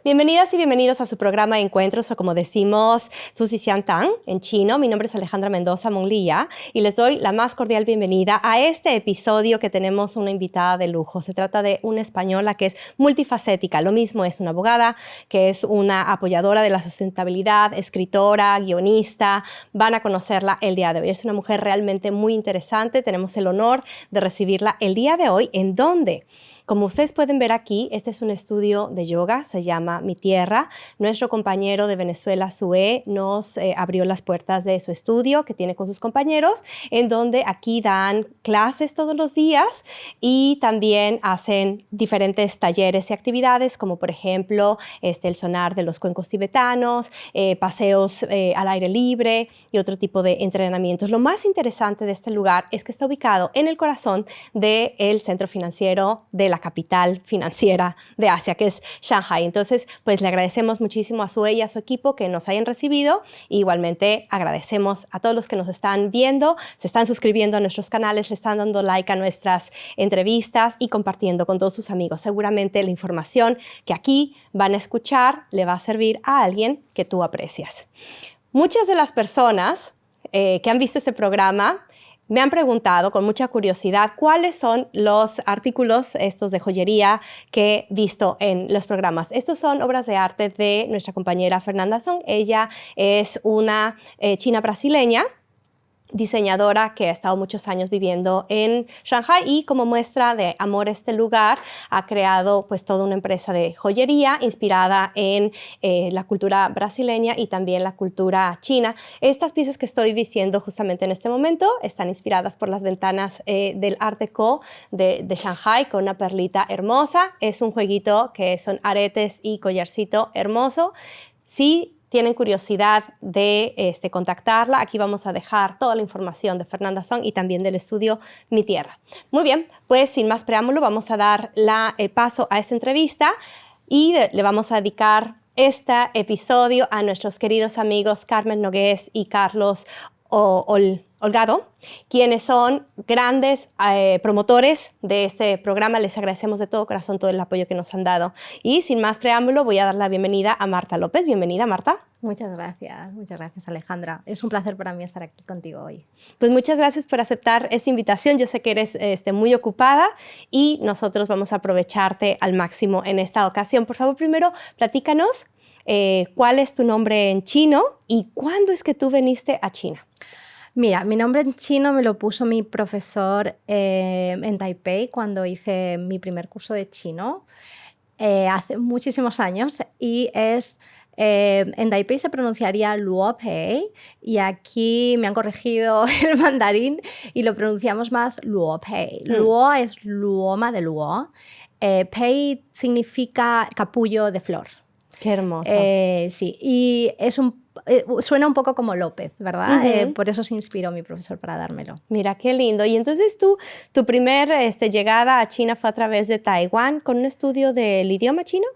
Bienvenidas y bienvenidos a su programa de Encuentros, o como decimos, Susisiantang en chino. Mi nombre es Alejandra Mendoza Monlía y les doy la más cordial bienvenida a este episodio que tenemos una invitada de lujo. Se trata de una española que es multifacética. Lo mismo es una abogada, que es una apoyadora de la sustentabilidad, escritora, guionista. Van a conocerla el día de hoy. Es una mujer realmente muy interesante. Tenemos el honor de recibirla el día de hoy. ¿En dónde? Como ustedes pueden ver aquí, este es un estudio de yoga, se llama Mi Tierra. Nuestro compañero de Venezuela, Sue, nos abrió las puertas de su estudio que tiene con sus compañeros, en donde aquí dan clases todos los días y también hacen diferentes talleres y actividades, como por ejemplo el sonar de los cuencos tibetanos, paseos al aire libre y otro tipo de entrenamientos. Lo más interesante de este lugar es que está ubicado en el corazón del centro financiero de la capital financiera de Asia, que es Shanghai. Entonces, pues le agradecemos muchísimo a Sue y a su equipo que nos hayan recibido. E igualmente agradecemos a todos los que nos están viendo, se están suscribiendo a nuestros canales, le están dando like a nuestras entrevistas y compartiendo con todos sus amigos. Seguramente la información que aquí van a escuchar le va a servir a alguien que tú aprecias. Muchas de las personas que han visto este programa me han preguntado con mucha curiosidad cuáles son los artículos estos de joyería que he visto en los programas. Estos son obras de arte de nuestra compañera Fernanda Song. Ella es una china brasileña, diseñadora que ha estado muchos años viviendo en Shanghai y como muestra de amor a este lugar ha creado pues toda una empresa de joyería inspirada en la cultura brasileña y también la cultura china. Estas piezas que estoy vistiendo justamente en este momento están inspiradas por las ventanas del Art Deco de Shanghai con una perlita hermosa. Es un jueguito que son aretes y collarcito hermoso. Sí, tienen curiosidad de contactarla, aquí vamos a dejar toda la información de Fernanda Song y también del estudio Mi Tierra. Muy bien, pues sin más preámbulo vamos a dar el paso a esta entrevista y le vamos a dedicar este episodio a nuestros queridos amigos Carmen Nogués y Carlos Holgado, quienes son grandes promotores de este programa. Les agradecemos de todo corazón todo el apoyo que nos han dado. Y sin más preámbulo, voy a dar la bienvenida a Marta López. Bienvenida, Marta. Muchas gracias Alejandra. Es un placer para mí estar aquí contigo hoy. Pues muchas gracias por aceptar esta invitación. Yo sé que eres muy ocupada y nosotros vamos a aprovecharte al máximo en esta ocasión. Por favor, primero platícanos cuál es tu nombre en chino y cuándo es que tú viniste a China. Mira, mi nombre en chino me lo puso mi profesor en Taipei cuando hice mi primer curso de chino hace muchísimos años y es... en Taipei se pronunciaría Luo Pei y aquí me han corregido el mandarín y lo pronunciamos más Luo Pei. Luo es luoma de Luo. Pei significa capullo de flor. Qué hermoso. Sí, y es suena un poco como López, ¿verdad? Por eso se inspiró mi profesor para dármelo. Mira, qué lindo. Y entonces tu primer llegada a China fue a través de Taiwán con un estudio del idioma chino.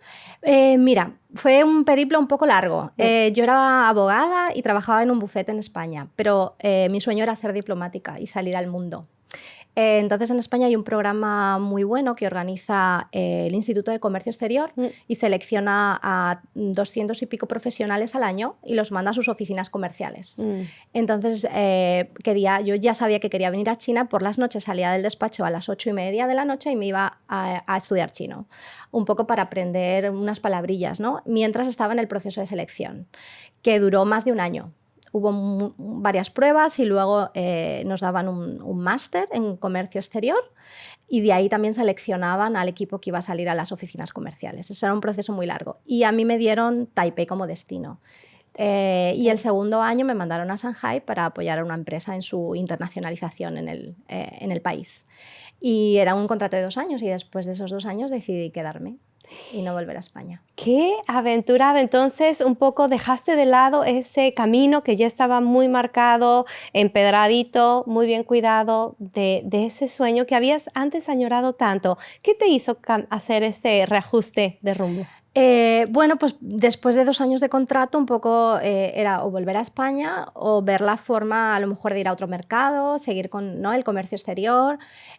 Mira, fue un periplo un poco largo. Yo era abogada y trabajaba en un bufete en España, pero mi sueño era ser diplomática y salir al mundo. Entonces en España hay un programa muy bueno que organiza el Instituto de Comercio Exterior y selecciona a 200 y pico profesionales al año y los manda a sus oficinas comerciales. Entonces yo ya sabía que quería venir a China. Por las noches salía del despacho a las 8:30 de la noche y me iba a estudiar chino, un poco para aprender unas palabrillas, ¿no? Mientras estaba en el proceso de selección, que duró más de un año. Hubo varias pruebas y luego nos daban un máster en comercio exterior y de ahí también seleccionaban al equipo que iba a salir a las oficinas comerciales. Eso era un proceso muy largo. Y a mí me dieron Taipei como destino. Y el segundo año me mandaron a Shanghai para apoyar a una empresa en su internacionalización en el país. Y era un contrato de 2 años y después de esos 2 años decidí quedarme. y no volver a España. Qué aventurada. Entonces, un poco dejaste de lado ese camino que ya estaba muy marcado, empedradito, muy bien cuidado, de ese sueño que habías antes añorado tanto. ¿Qué te hizo hacer ese reajuste de rumbo? Bueno, pues después de 2 años de contrato, un poco era o volver a España o ver la forma a lo mejor de ir a otro mercado, seguir con, ¿no?, el comercio exterior.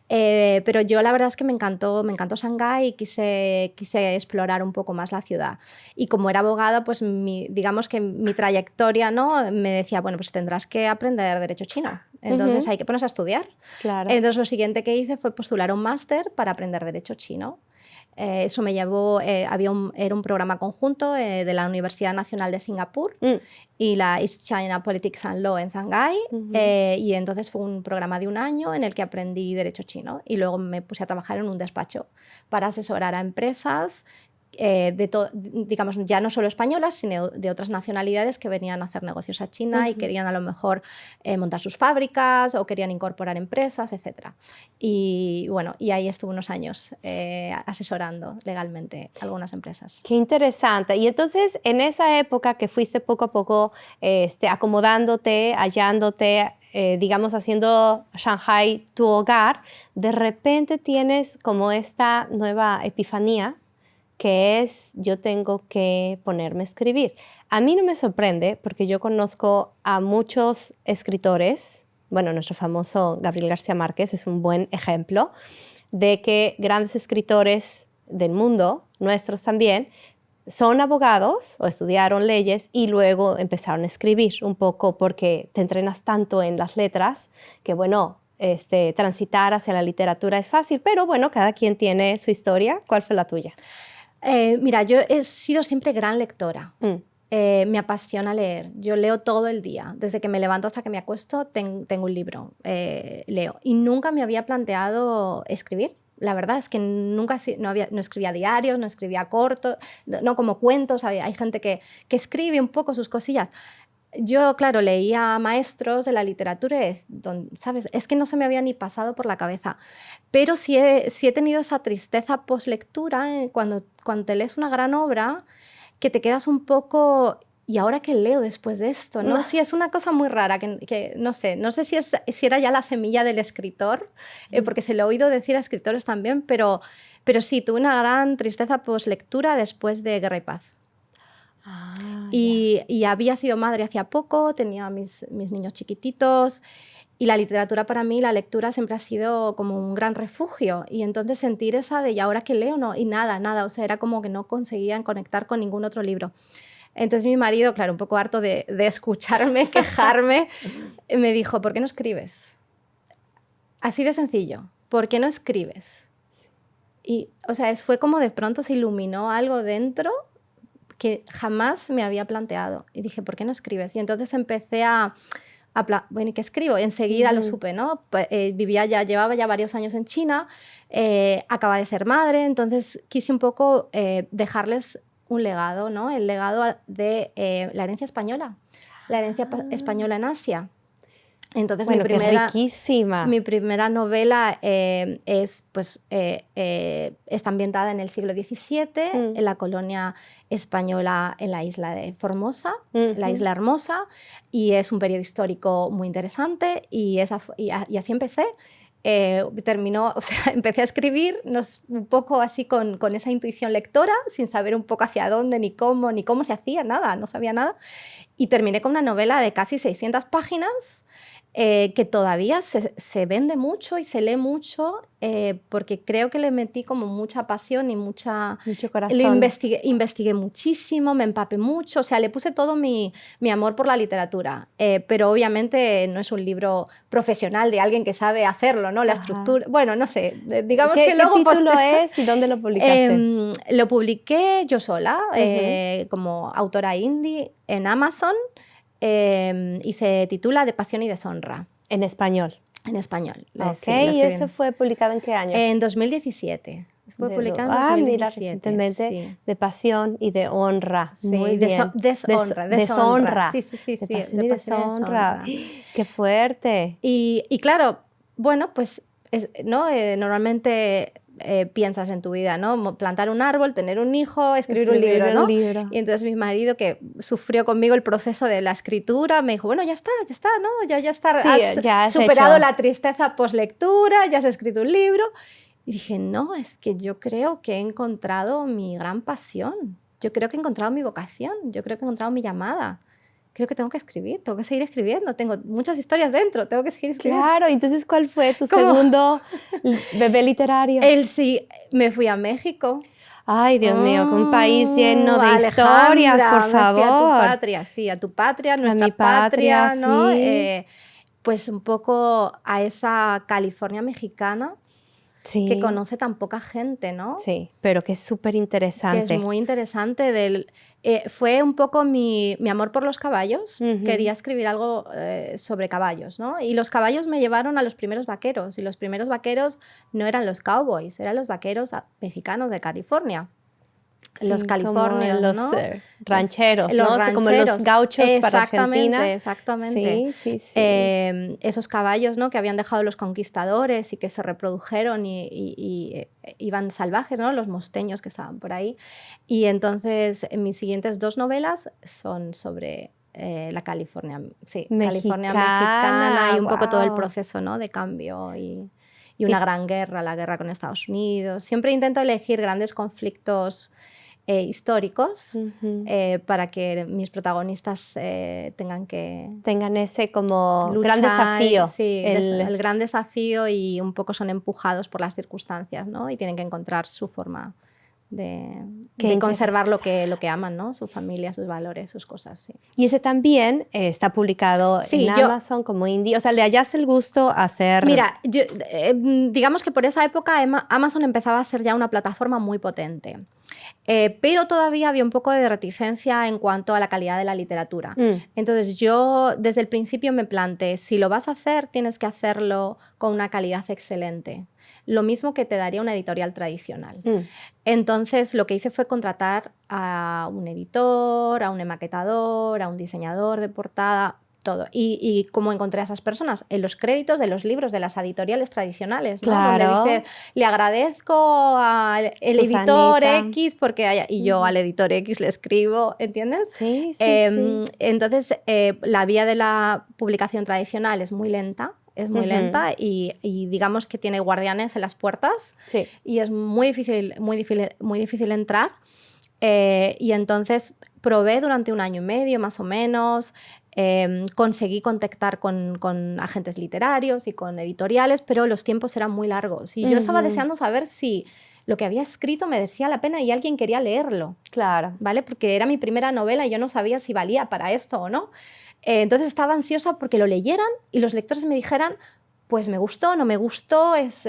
Pero yo la verdad es que me encantó Shanghái y quise explorar un poco más la ciudad. Y como era abogada, pues digamos que mi trayectoria, ¿no?, me decía, bueno, pues tendrás que aprender derecho chino. Entonces hay que ponerse a estudiar. Claro. Entonces lo siguiente que hice fue postular un máster para aprender derecho chino. Eso me llevó, era un programa conjunto de la Universidad Nacional de Singapur y la East China Politics and Law en Shanghái. Y entonces fue un programa de 1 año en el que aprendí derecho chino y luego me puse a trabajar en un despacho para asesorar a empresas digamos, ya no solo españolas, sino de otras nacionalidades que venían a hacer negocios a China y querían a lo mejor montar sus fábricas o querían incorporar empresas, etc. Y bueno, y ahí estuve unos años asesorando legalmente a algunas empresas. Qué interesante. Y entonces, en esa época que fuiste poco a poco acomodándote, hallándote, digamos, haciendo Shanghái tu hogar, de repente tienes como esta nueva epifanía que es yo tengo que ponerme a escribir. A mí no me sorprende porque yo conozco a muchos escritores, bueno, nuestro famoso Gabriel García Márquez es un buen ejemplo de que grandes escritores del mundo, nuestros también, son abogados o estudiaron leyes y luego empezaron a escribir un poco porque te entrenas tanto en las letras que, bueno, transitar hacia la literatura es fácil, pero bueno, cada quien tiene su historia. ¿Cuál fue la tuya? Mira, yo he sido siempre gran lectora. Me apasiona leer. Yo leo todo el día. Desde que me levanto hasta que me acuesto, tengo un libro, leo. Y nunca me había planteado escribir. La verdad es que nunca no escribía diarios, no escribía cortos, no como cuentos. Hay gente que escribe un poco sus cosillas. Yo, claro, leía maestros de la literatura, ¿sabes? Es que no se me había ni pasado por la cabeza. Pero sí he tenido esa tristeza post-lectura cuando te lees una gran obra que te quedas un poco... ¿Y ahora qué leo después de esto? ¿No? Sí, es una cosa muy rara que no sé si era ya la semilla del escritor, porque se lo he oído decir a escritores también, pero sí, tuve una gran tristeza post-lectura después de Guerra y Paz. Y había sido madre hacía poco, tenía mis niños chiquititos y la literatura para mí, la lectura siempre ha sido como un gran refugio y entonces sentir esa de ¿y ahora qué leo? No, y nada, o sea, era como que no conseguían conectar con ningún otro libro. Entonces mi marido, claro, un poco harto de escucharme, quejarme, me dijo, ¿por qué no escribes? Así de sencillo, ¿por qué no escribes? Y, o sea, fue como de pronto se iluminó algo dentro que jamás me había planteado. Y dije, ¿por qué no escribes? Y entonces empecé bueno, ¿y qué escribo? Y enseguida lo supe, ¿no? Llevaba ya varios años en China, acaba de ser madre, entonces quise un poco dejarles un legado, ¿no? El legado de la herencia española, la herencia española en Asia. Entonces bueno, riquísima. Mi primera novela está ambientada en el siglo XVII, en la colonia española en la isla de Formosa, la isla Hermosa, y es un periodo histórico muy interesante y así empecé. O sea, empecé a escribir un poco así con esa intuición lectora, sin saber un poco hacia dónde, ni cómo se hacía, nada, no sabía nada. Y terminé con una novela de casi 600 páginas que todavía se vende mucho y se lee mucho porque creo que le metí como mucha pasión y mucho corazón. Investigué muchísimo, me empapé mucho, o sea, le puse todo mi amor por la literatura, pero obviamente no es un libro profesional de alguien que sabe hacerlo, ¿no? La estructura, bueno, no sé, digamos que luego... ¿Qué título es y dónde lo publicaste? Lo publiqué yo sola, como autora indie, en Amazon, y se titula De pasión y deshonra. En español. En español. Ok, sí, ¿y eso fue publicado en qué año? En 2017. Fue publicado en 2017. Mira, recientemente, sí. De pasión y de honra. Sí, muy bien. Deshonra. Sí. De pasión y deshonra. Qué fuerte. Y claro, bueno, pues normalmente piensas en tu vida, ¿no? Plantar un árbol, tener un hijo, escribir un libro, ¿no? Y entonces mi marido, que sufrió conmigo el proceso de la escritura, me dijo, bueno, ya está, ¿no? Ya está, Sí, ya has superado hecho. la tristeza post-lectura, ya has escrito un libro. Y dije, no, es que yo creo que he encontrado mi gran pasión. Yo creo que he encontrado mi vocación. Yo creo que he encontrado mi llamada. Creo que tengo que escribir, tengo que seguir escribiendo. Tengo muchas historias dentro, tengo que seguir escribiendo. Claro, entonces, ¿cuál fue tu segundo bebé literario? Sí, me fui a México. Ay, Dios mío, un país lleno de Alejandra, historias, por favor. Me fui a tu patria, sí, a tu patria, nuestra patria, ¿no? Sí. Pues un poco a esa California mexicana. Sí. Que conoce tan poca gente, ¿no? Sí, pero que es súper interesante. Que es muy interesante. Fue un poco mi amor por los caballos. Quería escribir algo sobre caballos, ¿no? Y los caballos me llevaron a los primeros vaqueros. Y los primeros vaqueros no eran los cowboys, eran los vaqueros mexicanos de California. Sí, los californios, los ¿no? rancheros, los ¿no? rancheros. Como los gauchos para Argentina. Exactamente. Sí. Esos caballos, ¿no? Que habían dejado los conquistadores y que se reprodujeron y iban salvajes, ¿no? Los mosteños que estaban por ahí. Y entonces mis siguientes 2 novelas son sobre la California, California mexicana y un poco todo el proceso, ¿no? De cambio y una gran guerra, la guerra con Estados Unidos. Siempre intento elegir grandes conflictos históricos para que mis protagonistas tengan ese como lucha, gran desafío. Sí, el gran desafío, y un poco son empujados por las circunstancias, ¿no? Y tienen que encontrar su forma de conservar lo que aman, ¿no? Su familia, sus valores, sus cosas, sí. Y ese también está publicado en Amazon como indie. O sea, ¿le hallaste el gusto a hacer...? Mira, digamos que por esa época Amazon empezaba a ser ya una plataforma muy potente. Pero todavía había un poco de reticencia en cuanto a la calidad de la literatura. Entonces yo desde el principio me planteé, si lo vas a hacer, tienes que hacerlo con una calidad excelente. Lo mismo que te daría una editorial tradicional. Entonces lo que hice fue contratar a un editor, a un maquetador, a un diseñador de portada, todo. ¿Y cómo encontré a esas personas? En los créditos de los libros de las editoriales tradicionales, ¿no? Claro. Donde dices, le agradezco al editor X porque y yo al editor X le escribo, ¿entiendes? Sí. Entonces la vía de la publicación tradicional es muy lenta. Y digamos que tiene guardianes en las puertas y es muy difícil entrar. Y entonces probé durante 1 año y medio más o menos. Conseguí contactar con agentes literarios y con editoriales, pero los tiempos eran muy largos y yo estaba deseando saber si lo que había escrito merecía la pena y alguien quería leerlo. Claro. ¿Vale? Porque era mi primera novela y yo no sabía si valía para esto o no. Entonces estaba ansiosa porque lo leyeran y los lectores me dijeran, pues me gustó, no me gustó, es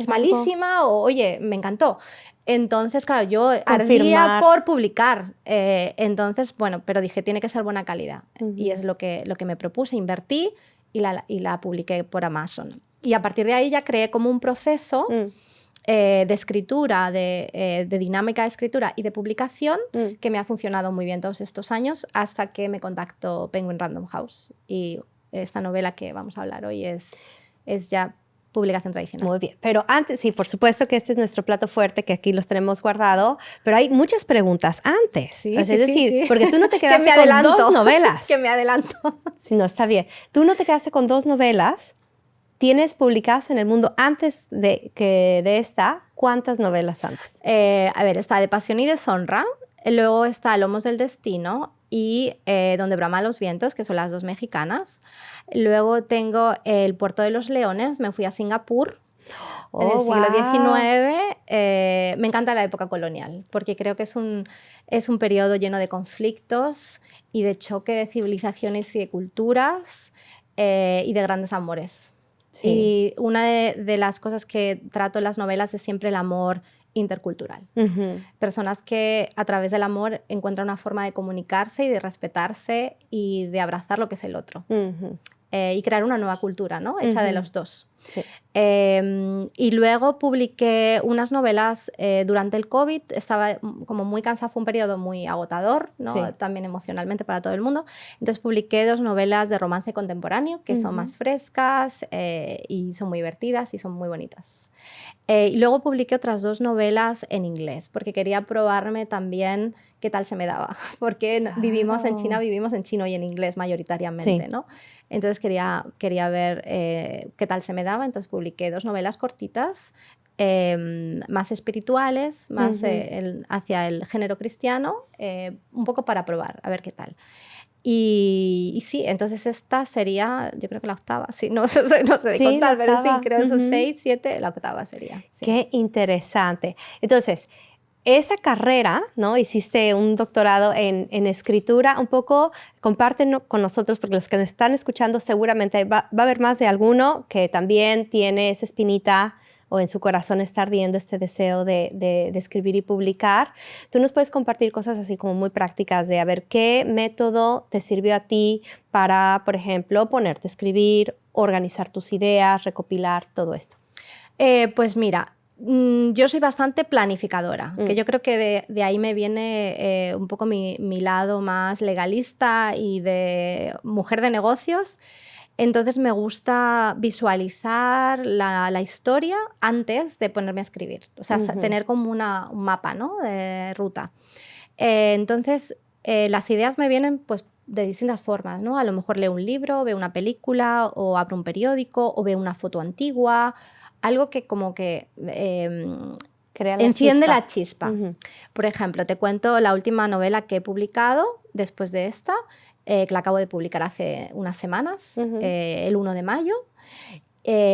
malísima o oye, me encantó. Entonces, claro, yo ardía por publicar. Entonces, bueno, pero dije, tiene que ser buena calidad. Y es lo que me propuse, invertí y la publiqué por Amazon. Y a partir de ahí ya creé como un proceso de escritura, de dinámica de escritura y de publicación que me ha funcionado muy bien todos estos años hasta que me contactó Penguin Random House. Y esta novela que vamos a hablar hoy es ya publicación tradicional. Muy bien, pero antes, sí, por supuesto que este es nuestro plato fuerte, que aquí los tenemos guardado, pero hay muchas preguntas antes. Sí, es decir, sí. porque tú no te quedaste con 2 novelas. Que me adelanto. Sí, no, está bien. Tú no te quedaste con 2 novelas. Tienes publicadas en el mundo antes de esta. ¿Cuántas novelas antes? A ver, está De Pasión y Deshonra, luego está Lomos del Destino y Donde braman los vientos, que son las 2 mexicanas. Luego tengo El Puerto de los Leones, me fui a Singapur en el siglo XIX. Me encanta la época colonial, porque creo que es un periodo lleno de conflictos y de choque de civilizaciones y de culturas y de grandes amores. Sí. Y una de las cosas que trato en las novelas es siempre el amor intercultural. Personas que a través del amor encuentran una forma de comunicarse y de respetarse y de abrazar lo que es el otro. Y crear una nueva cultura, ¿no? Hecha de los dos. Sí. Y luego publiqué unas novelas durante el COVID. Estaba como muy cansada, fue un periodo muy agotador, ¿no? Sí. También emocionalmente para todo el mundo. Entonces publiqué 2 novelas de romance contemporáneo que son más frescas y son muy divertidas y son muy bonitas. Y luego publiqué otras 2 novelas en inglés, porque quería probarme también qué tal se me daba, porque Claro. vivimos en China, vivimos en chino y en inglés mayoritariamente, Sí. ¿no? Entonces quería ver qué tal se me daba, entonces publiqué 2 novelas cortitas, más espirituales, más hacia el género cristiano, un poco para probar, a ver qué tal. Y sí, entonces esta sería, yo creo que la octava, sí, no sé de Sí, contar, la pero sí, octava. creo esos 6, 7, la octava sería. Sí. Qué interesante. Entonces, esta carrera, ¿no? Hiciste un doctorado en escritura. Un poco, compártenos con nosotros, porque los que nos están escuchando seguramente va a haber más de alguno que también tiene esa espinita o en su corazón está ardiendo este deseo de escribir y publicar. Tú nos puedes compartir cosas así como muy prácticas de a ver qué método te sirvió a ti para, por ejemplo, ponerte a escribir, organizar tus ideas, recopilar todo esto. Pues mira, yo soy bastante planificadora, que yo creo que de ahí me viene un poco mi lado más legalista y de mujer de negocios. Entonces me gusta visualizar la historia antes de ponerme a escribir, o sea, tener como un mapa, ¿no? De ruta. Entonces las ideas me vienen pues de distintas formas, ¿no? A lo mejor leo un libro, veo una película o abro un periódico o veo una foto antigua, algo que como que enciende la chispa. Por ejemplo, te cuento la última novela que he publicado después de esta, que la acabo de publicar hace unas semanas, el 1 de mayo.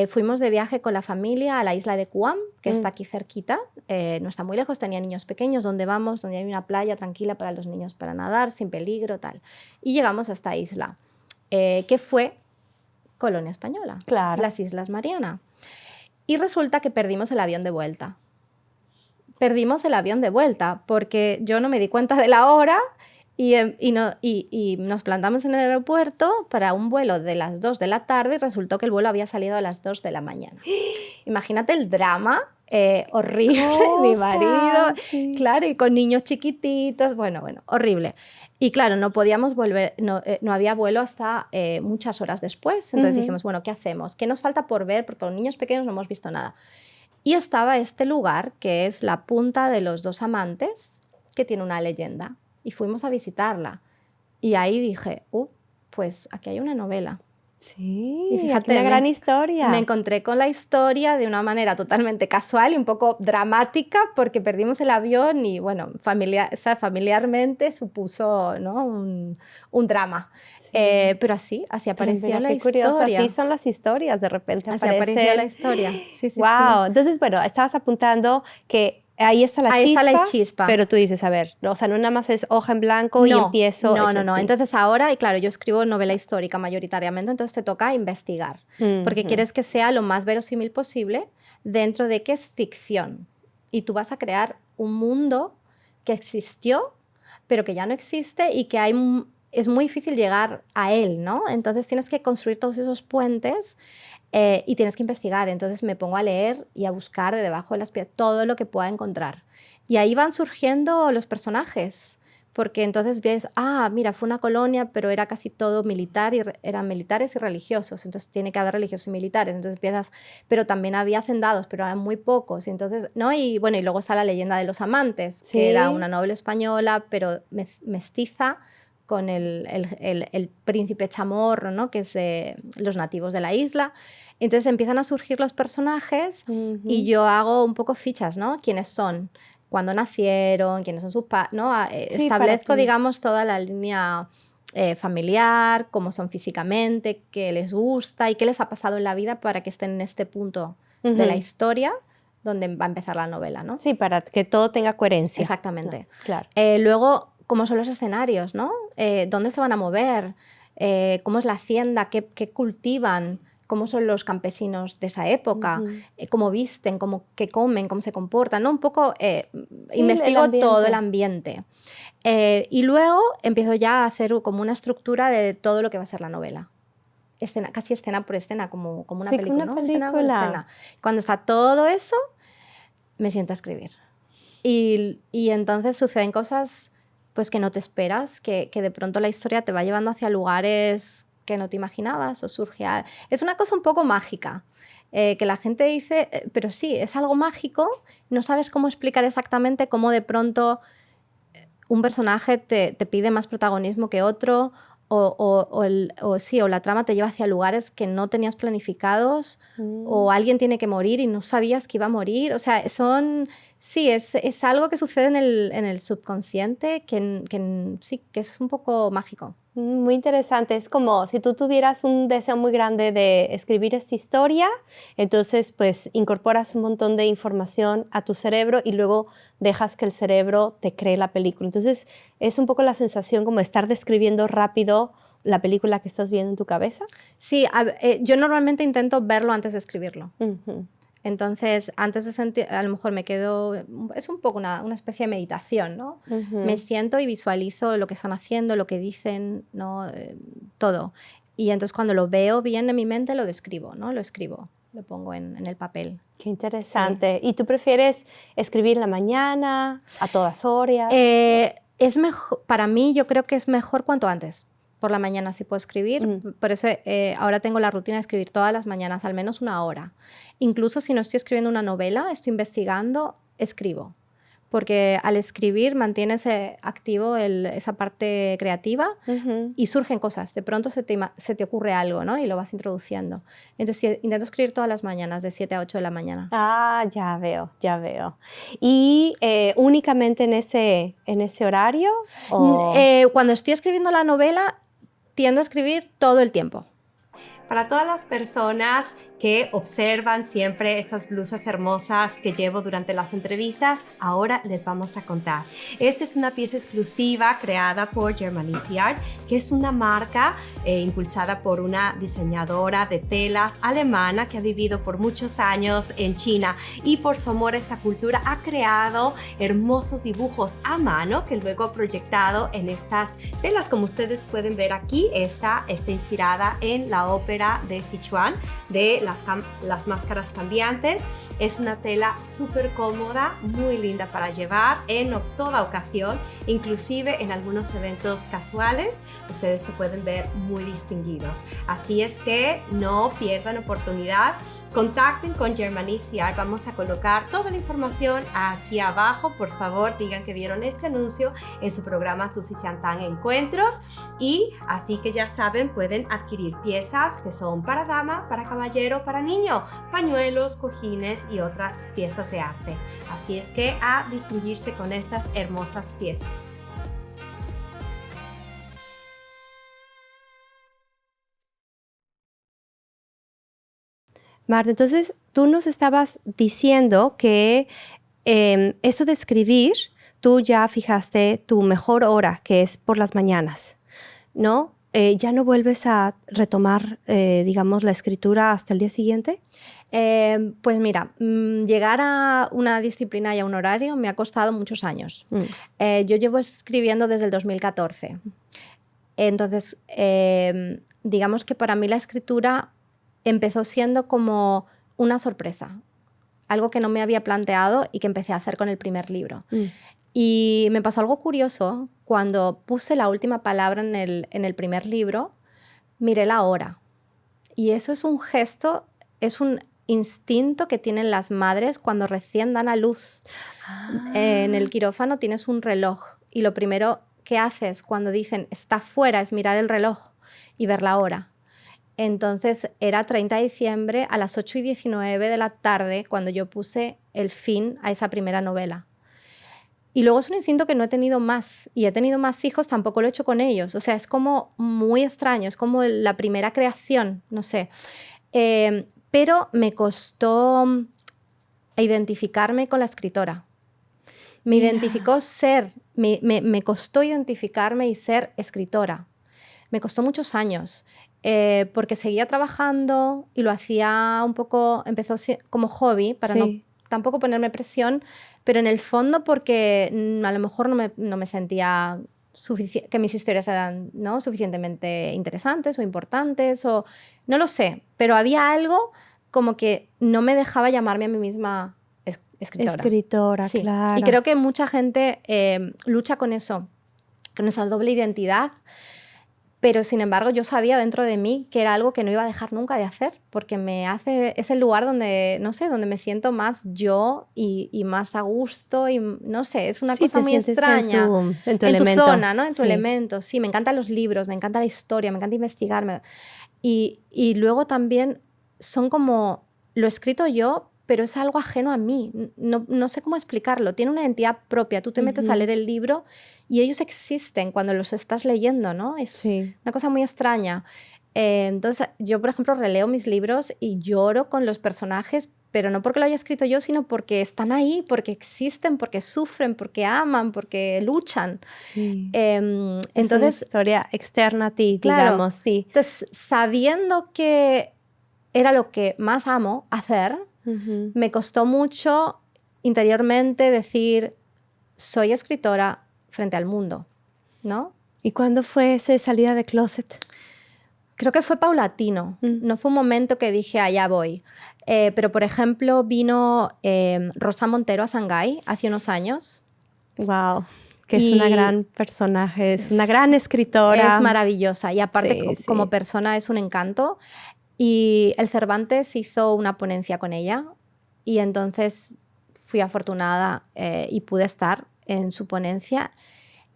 Fuimos de viaje con la familia a la isla de Guam, que está aquí cerquita, no está muy lejos, tenía niños pequeños, donde vamos, donde hay una playa tranquila para los niños para nadar, sin peligro, tal. Y llegamos a esta isla, que fue colonia española, Claro. las Islas Mariana. Y resulta que perdimos el avión de vuelta. Perdimos el avión de vuelta porque yo no me di cuenta de la hora y nos plantamos en el aeropuerto para un vuelo de las 2 de la tarde y resultó que el vuelo había salido a las 2 de la mañana. Imagínate el drama horrible, mi marido, sí. claro, y con niños chiquititos, bueno, horrible. Y claro, no podíamos volver, no había vuelo hasta muchas horas después. Entonces dijimos, bueno, ¿qué hacemos? ¿Qué nos falta por ver? Porque con niños pequeños no hemos visto nada. Y estaba este lugar, que es la Punta de los Dos Amantes, que tiene una leyenda. Y fuimos a visitarla. Y ahí dije, pues aquí hay una novela. Sí, y fíjate, una gran historia. Me encontré con la historia de una manera totalmente casual y un poco dramática porque perdimos el avión y, bueno, familiarmente supuso, ¿no? un drama. Sí. Pero así apareció la historia. Curioso, así son las historias, de repente así apareció la historia. Sí, wow. Sí. Entonces, bueno, estabas apuntando que ahí está la chispa, pero tú dices, a ver, o sea, no nada más es hoja en blanco y empiezo. No. Entonces ahora, y claro, yo escribo novela histórica mayoritariamente, entonces te toca investigar, porque quieres que sea lo más verosímil posible dentro de que es ficción. Y tú vas a crear un mundo que existió, pero que ya no existe y que es muy difícil llegar a él, ¿no? Entonces tienes que construir todos esos puentes y tienes que investigar. Entonces me pongo a leer y a buscar de debajo de las piedras todo lo que pueda encontrar. Y ahí van surgiendo los personajes, porque entonces ves, mira, fue una colonia, pero era casi todo militar, y eran militares y religiosos, entonces tiene que haber religiosos y militares. Entonces empiezas, pero también había hacendados, pero eran muy pocos. Y entonces, ¿no? Y bueno, y luego está la leyenda de los amantes, ¿sí? Que era una noble española, pero mestiza, con el príncipe chamorro, ¿no? Que es de los nativos de la isla. Entonces empiezan a surgir los personajes y yo hago un poco fichas, ¿no? ¿Quiénes son? ¿Cuándo nacieron? ¿Quiénes son sus padres? ¿No? Sí, establezco, digamos, toda la línea familiar, cómo son físicamente, qué les gusta y qué les ha pasado en la vida para que estén en este punto de la historia donde va a empezar la novela, ¿no? Sí, para que todo tenga coherencia. Exactamente. No, claro. Luego, cómo son los escenarios, ¿no? ¿Dónde se van a mover? ¿Cómo es la hacienda? ¿Qué cultivan? ¿Cómo son los campesinos de esa época? ¿Cómo visten? ¿Qué comen? ¿Cómo se comportan? ¿No? Un poco investigo todo el ambiente. Y luego empiezo ya a hacer como una estructura de todo lo que va a ser la novela. escena, casi escena por escena, como una Sí, película, una ¿no? Escena por película. escena. Cuando está todo eso, me siento a escribir. Y entonces suceden cosas pues, que no te esperas, que de pronto la historia te va llevando hacia lugares que no te imaginabas o surge... Es una cosa un poco mágica, que la gente dice, pero sí, es algo mágico, no sabes cómo explicar exactamente cómo de pronto un personaje te pide más protagonismo que otro o la trama te lleva hacia lugares que no tenías planificados o alguien tiene que morir y no sabías que iba a morir. O sea, sí, es algo que sucede en el subconsciente sí, que es un poco mágico. Muy interesante. Es como si tú tuvieras un deseo muy grande de escribir esta historia, entonces pues incorporas un montón de información a tu cerebro y luego dejas que el cerebro te cree la película. Entonces es un poco la sensación como de estar describiendo rápido la película que estás viendo en tu cabeza. Sí, yo normalmente intento verlo antes de escribirlo. Uh-huh. Entonces, antes de sentir, a lo mejor me quedo, es un poco una especie de meditación, ¿no? Me siento y visualizo lo que están haciendo, lo que dicen, ¿no? Todo. Y entonces cuando lo veo bien en mi mente, lo describo, ¿no? Lo escribo, lo pongo en el papel. Qué interesante. Sí. ¿Y tú prefieres escribir en la mañana, a todas horas? Es mejor, para mí yo creo que es mejor cuanto antes. Por la mañana sí puedo escribir, por eso ahora tengo la rutina de escribir todas las mañanas, al menos una hora. Incluso si no estoy escribiendo una novela, estoy investigando, escribo. Porque al escribir mantienes activo esa parte creativa y surgen cosas. De pronto se te ocurre algo, ¿no? Y lo vas introduciendo. Entonces intento escribir todas las mañanas, de 7 a 8 de la mañana. Ah, ya veo, ya veo. ¿Y únicamente en ese horario? Cuando estoy escribiendo la novela, tiendo a escribir todo el tiempo. Para todas las personas que observan siempre estas blusas hermosas que llevo durante las entrevistas, ahora les vamos a contar. Esta es una pieza exclusiva creada por Germanici Art, que es una marca impulsada por una diseñadora de telas alemana que ha vivido por muchos años en China y por su amor a esta cultura ha creado hermosos dibujos a mano que luego ha proyectado en estas telas. Como ustedes pueden ver aquí, esta está inspirada en la ópera de Sichuan, de las máscaras cambiantes. Es una tela súper cómoda, muy linda para llevar en toda ocasión, inclusive en algunos eventos casuales, ustedes se pueden ver muy distinguidos. Así es que no pierdan oportunidad. Contacten con Germanici Art, vamos a colocar toda la información aquí abajo. Por favor, digan que vieron este anuncio en su programa Susi Xiantang Encuentros. Y así que ya saben, pueden adquirir piezas que son para dama, para caballero, para niño, pañuelos, cojines y otras piezas de arte. Así es que a distinguirse con estas hermosas piezas. Marta, entonces tú nos estabas diciendo que eso de escribir, tú ya fijaste tu mejor hora, que es por las mañanas, ¿no? ¿Ya no vuelves a retomar, digamos, la escritura hasta el día siguiente? Pues mira, llegar a una disciplina y a un horario me ha costado muchos años. Yo llevo escribiendo desde el 2014. Entonces, digamos que para mí la escritura empezó siendo como una sorpresa, algo que no me había planteado y que empecé a hacer con el primer libro. Y me pasó algo curioso, cuando puse la última palabra en el primer libro, miré la hora. Y eso es un gesto, es un instinto que tienen las madres cuando recién dan a luz. En el quirófano tienes un reloj y lo primero que haces cuando dicen está fuera es mirar el reloj y ver la hora. Entonces era 30 de diciembre a las 8:19 de la tarde cuando yo puse el fin a esa primera novela. Y luego es un instinto que no he tenido más. Y he tenido más hijos, tampoco lo he hecho con ellos. O sea, es como muy extraño, es como la primera creación, no sé. Pero me costó identificarme con la escritora. Me costó identificarme y ser escritora. Me costó muchos años. Porque seguía trabajando y lo hacía un poco, empezó como hobby para no tampoco ponerme presión, pero en el fondo porque a lo mejor no me sentía que mis historias eran, ¿no?, suficientemente interesantes o importantes, o no lo sé, pero había algo como que no me dejaba llamarme a mí misma escritora. Escritora, sí. claro. Y creo que mucha gente lucha con eso, con esa doble identidad, pero sin embargo yo sabía dentro de mí que era algo que no iba a dejar nunca de hacer, porque es el lugar donde, no sé, donde me siento más yo y más a gusto, y no sé, es una cosa muy extraña. En tu elemento. Zona, ¿no? En tu elemento, sí, me encantan los libros, me encanta la historia, me encanta investigar. Y luego también son como, lo he escrito yo, pero es algo ajeno a mí, no sé cómo explicarlo, tiene una identidad propia, tú te metes a leer el libro y ellos existen cuando los estás leyendo, ¿no? Es una cosa muy extraña. Entonces yo, por ejemplo, releo mis libros y lloro con los personajes, pero no porque lo haya escrito yo, sino porque están ahí, porque existen, porque sufren, porque aman, porque luchan. Sí. Entonces, es una historia externa a ti, claro, digamos, sí. Entonces, sabiendo que era lo que más amo hacer, me costó mucho interiormente decir, soy escritora frente al mundo, ¿no? ¿Y cuándo fue esa salida de closet? Creo que fue paulatino. No fue un momento que dije, allá voy. Pero, por ejemplo, vino Rosa Montero a Shanghái hace unos años. Wow, que es una gran personaje, es una gran escritora. Es maravillosa y aparte como persona es un encanto. Y el Cervantes hizo una ponencia con ella y entonces fui afortunada y pude estar en su ponencia,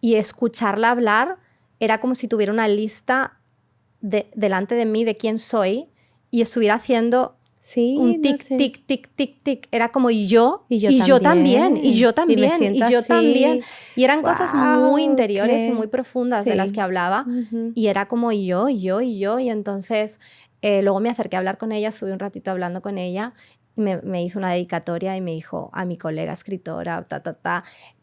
y escucharla hablar era como si tuviera una lista delante de mí de quién soy y estuviera haciendo un tic, tic, tic, tic, tic. Era como y yo también. Y eran cosas muy interiores y muy profundas de las que hablaba. Y era como y yo. Y entonces luego me acerqué a hablar con ella, estuve un ratito hablando con ella. Me hizo una dedicatoria y me dijo, a mi colega escritora,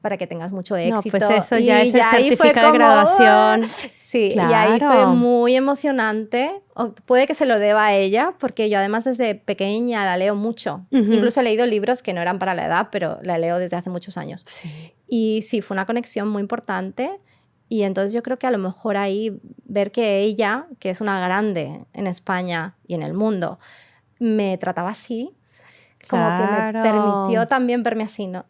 para que tengas mucho éxito. No, pues eso ya es el certificado de graduación. Sí, claro. Y ahí fue muy emocionante. Puede que se lo deba a ella, porque yo además desde pequeña la leo mucho. Incluso he leído libros que no eran para la edad, pero la leo desde hace muchos años. Sí. Y sí, fue una conexión muy importante. Y entonces yo creo que a lo mejor ahí ver que ella, que es una grande en España y en el mundo, me trataba así, como que me permitió también verme así, ¿no?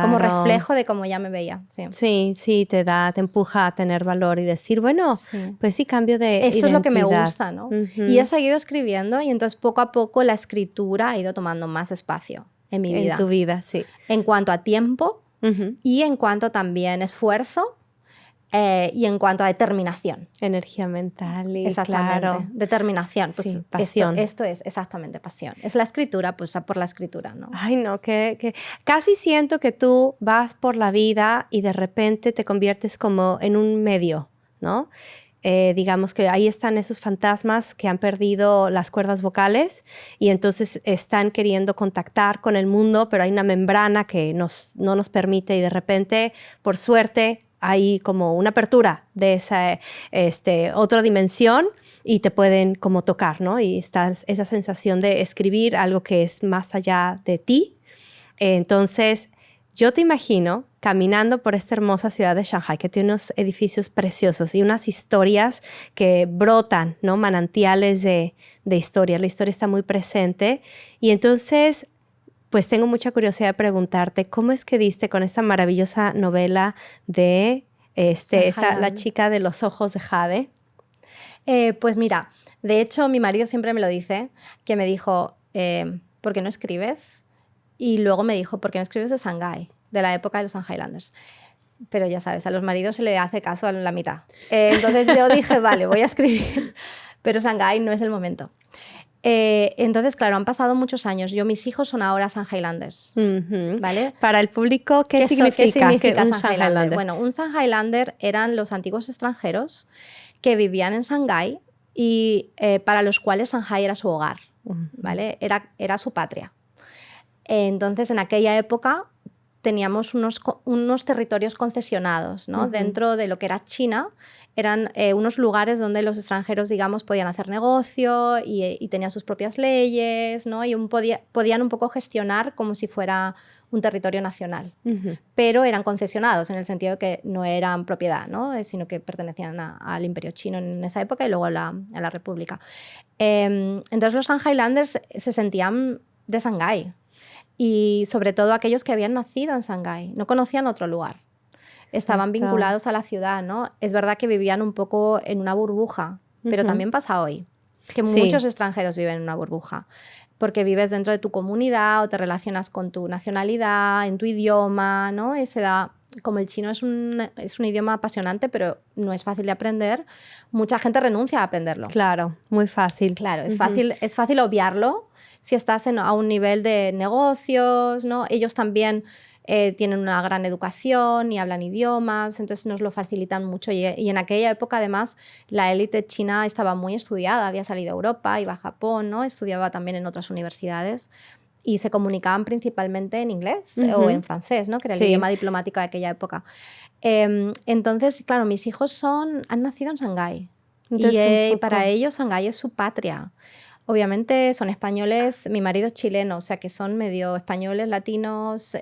Como reflejo de cómo ella me veía. Sí, te empuja a tener valor y decir, bueno, pues sí, cambio de identidad. Esto es lo que me gusta, ¿no? Y he seguido escribiendo y entonces poco a poco la escritura ha ido tomando más espacio en mi vida. En tu vida, sí. En cuanto a tiempo y en cuanto también esfuerzo. Y en cuanto a determinación. Energía mental y exactamente. Claro. Determinación. Pues sí, pasión. Esto es exactamente pasión. Es la escritura, pues por la escritura, ¿no? Ay, no, que casi siento que tú vas por la vida y de repente te conviertes como en un medio, ¿no? Digamos que ahí están esos fantasmas que han perdido las cuerdas vocales y entonces están queriendo contactar con el mundo, pero hay una membrana que no nos permite y de repente, por suerte, hay como una apertura de esa otra dimensión y te pueden como tocar, ¿no? Y está esa sensación de escribir algo que es más allá de ti. Entonces, yo te imagino caminando por esta hermosa ciudad de Shanghái, que tiene unos edificios preciosos y unas historias que brotan, ¿no? Manantiales de historias. La historia está muy presente. Y entonces, pues tengo mucha curiosidad de preguntarte, ¿cómo es que diste con esta maravillosa novela de la chica de los ojos de Jade? Pues mira, de hecho mi marido siempre me lo dice, que me dijo, ¿por qué no escribes? Y luego me dijo, ¿por qué no escribes de Shanghái? De la época de los Highlanders. Pero ya sabes, a los maridos se le hace caso a la mitad. Entonces yo dije, vale, voy a escribir. Pero Shanghái no es el momento. Entonces, claro, han pasado muchos años. Mis hijos son ahora Sun Highlanders, ¿vale? Para el público, ¿qué significa un Sun Highlander? Bueno, un Sun Highlander eran los antiguos extranjeros que vivían en Shanghái y para los cuales Shanghái era su hogar, ¿vale? Era su patria. Entonces, en aquella época, teníamos unos territorios concesionados, ¿no? Dentro de lo que era China, eran unos lugares donde los extranjeros, digamos, podían hacer negocio y tenían sus propias leyes, ¿no? Y podían un poco gestionar como si fuera un territorio nacional. Pero eran concesionados en el sentido de que no eran propiedad, ¿no? Sino que pertenecían al Imperio Chino en esa época y luego a la República. Entonces los Shanghailanders se sentían de Shanghái. Y sobre todo aquellos que habían nacido en Shanghái, no conocían otro lugar. Estaban vinculados a la ciudad, ¿no? Es verdad que vivían un poco en una burbuja, pero también pasa hoy, que muchos extranjeros viven en una burbuja, porque vives dentro de tu comunidad o te relacionas con tu nacionalidad, en tu idioma, ¿no? Como el chino es un idioma apasionante, pero no es fácil de aprender, mucha gente renuncia a aprenderlo. Claro, muy fácil. Claro, es fácil obviarlo. Si estás a un nivel de negocios, ¿no? Ellos también tienen una gran educación y hablan idiomas, entonces nos lo facilitan mucho. Y en aquella época, además, la élite china estaba muy estudiada, había salido a Europa, iba a Japón, ¿no? Estudiaba también en otras universidades y se comunicaban principalmente en inglés o en francés, ¿no? Que era el idioma diplomático de aquella época. Entonces, claro, mis hijos han nacido en Shanghái y para ellos Shanghái es su patria. Obviamente son españoles, mi marido es chileno, o sea que son medio españoles, latinos,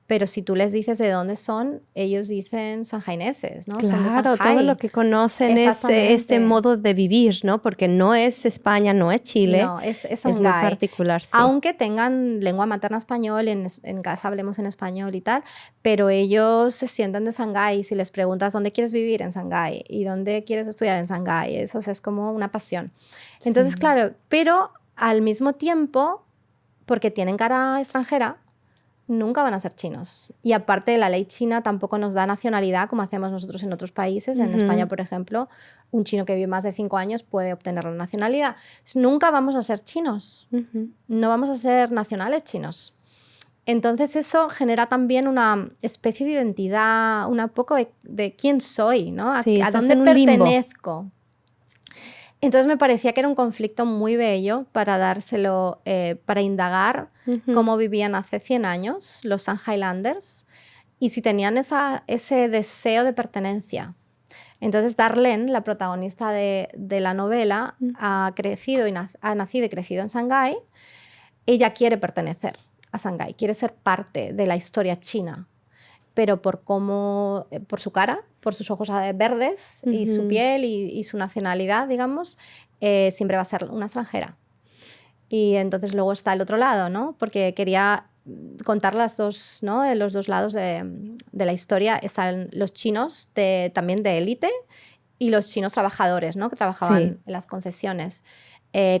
pero si tú les dices de dónde son, ellos dicen sanjaineses, ¿no? Claro, son de Shanghái. todo lo que conocen es este modo de vivir, ¿no? Porque no es España, no es Chile. No, es muy particular, sí. Aunque tengan lengua materna español, en casa hablemos en español y tal, pero ellos se sienten de Shanghái. Si les preguntas dónde quieres vivir, en Shanghái, y dónde quieres estudiar, en Shanghái, eso es como una pasión. Entonces, claro, pero al mismo tiempo, porque tienen cara extranjera, nunca van a ser chinos. Y aparte, la ley china tampoco nos da nacionalidad como hacemos nosotros en otros países. En España, por ejemplo, un chino que vive más de 5 años puede obtener la nacionalidad. Nunca vamos a ser chinos. No vamos a ser nacionales chinos. Entonces eso genera también una especie de identidad, un poco de quién soy, ¿no? ¿A dónde pertenezco? Entonces me parecía que era un conflicto muy bello para dárselo, para indagar cómo vivían hace 100 años los Shanghailanders y si tenían ese deseo de pertenencia. Entonces Darlene, la protagonista de la novela, ha nacido y crecido en Shanghái. Ella quiere pertenecer a Shanghái, quiere ser parte de la historia china, pero por su cara, por sus ojos verdes y su piel y su nacionalidad, digamos, siempre va a ser una extranjera. Y entonces luego está el otro lado, ¿no? Porque quería contar los dos lados de la historia. Están los chinos también de élite y los chinos trabajadores, ¿no? Que trabajaban en las concesiones.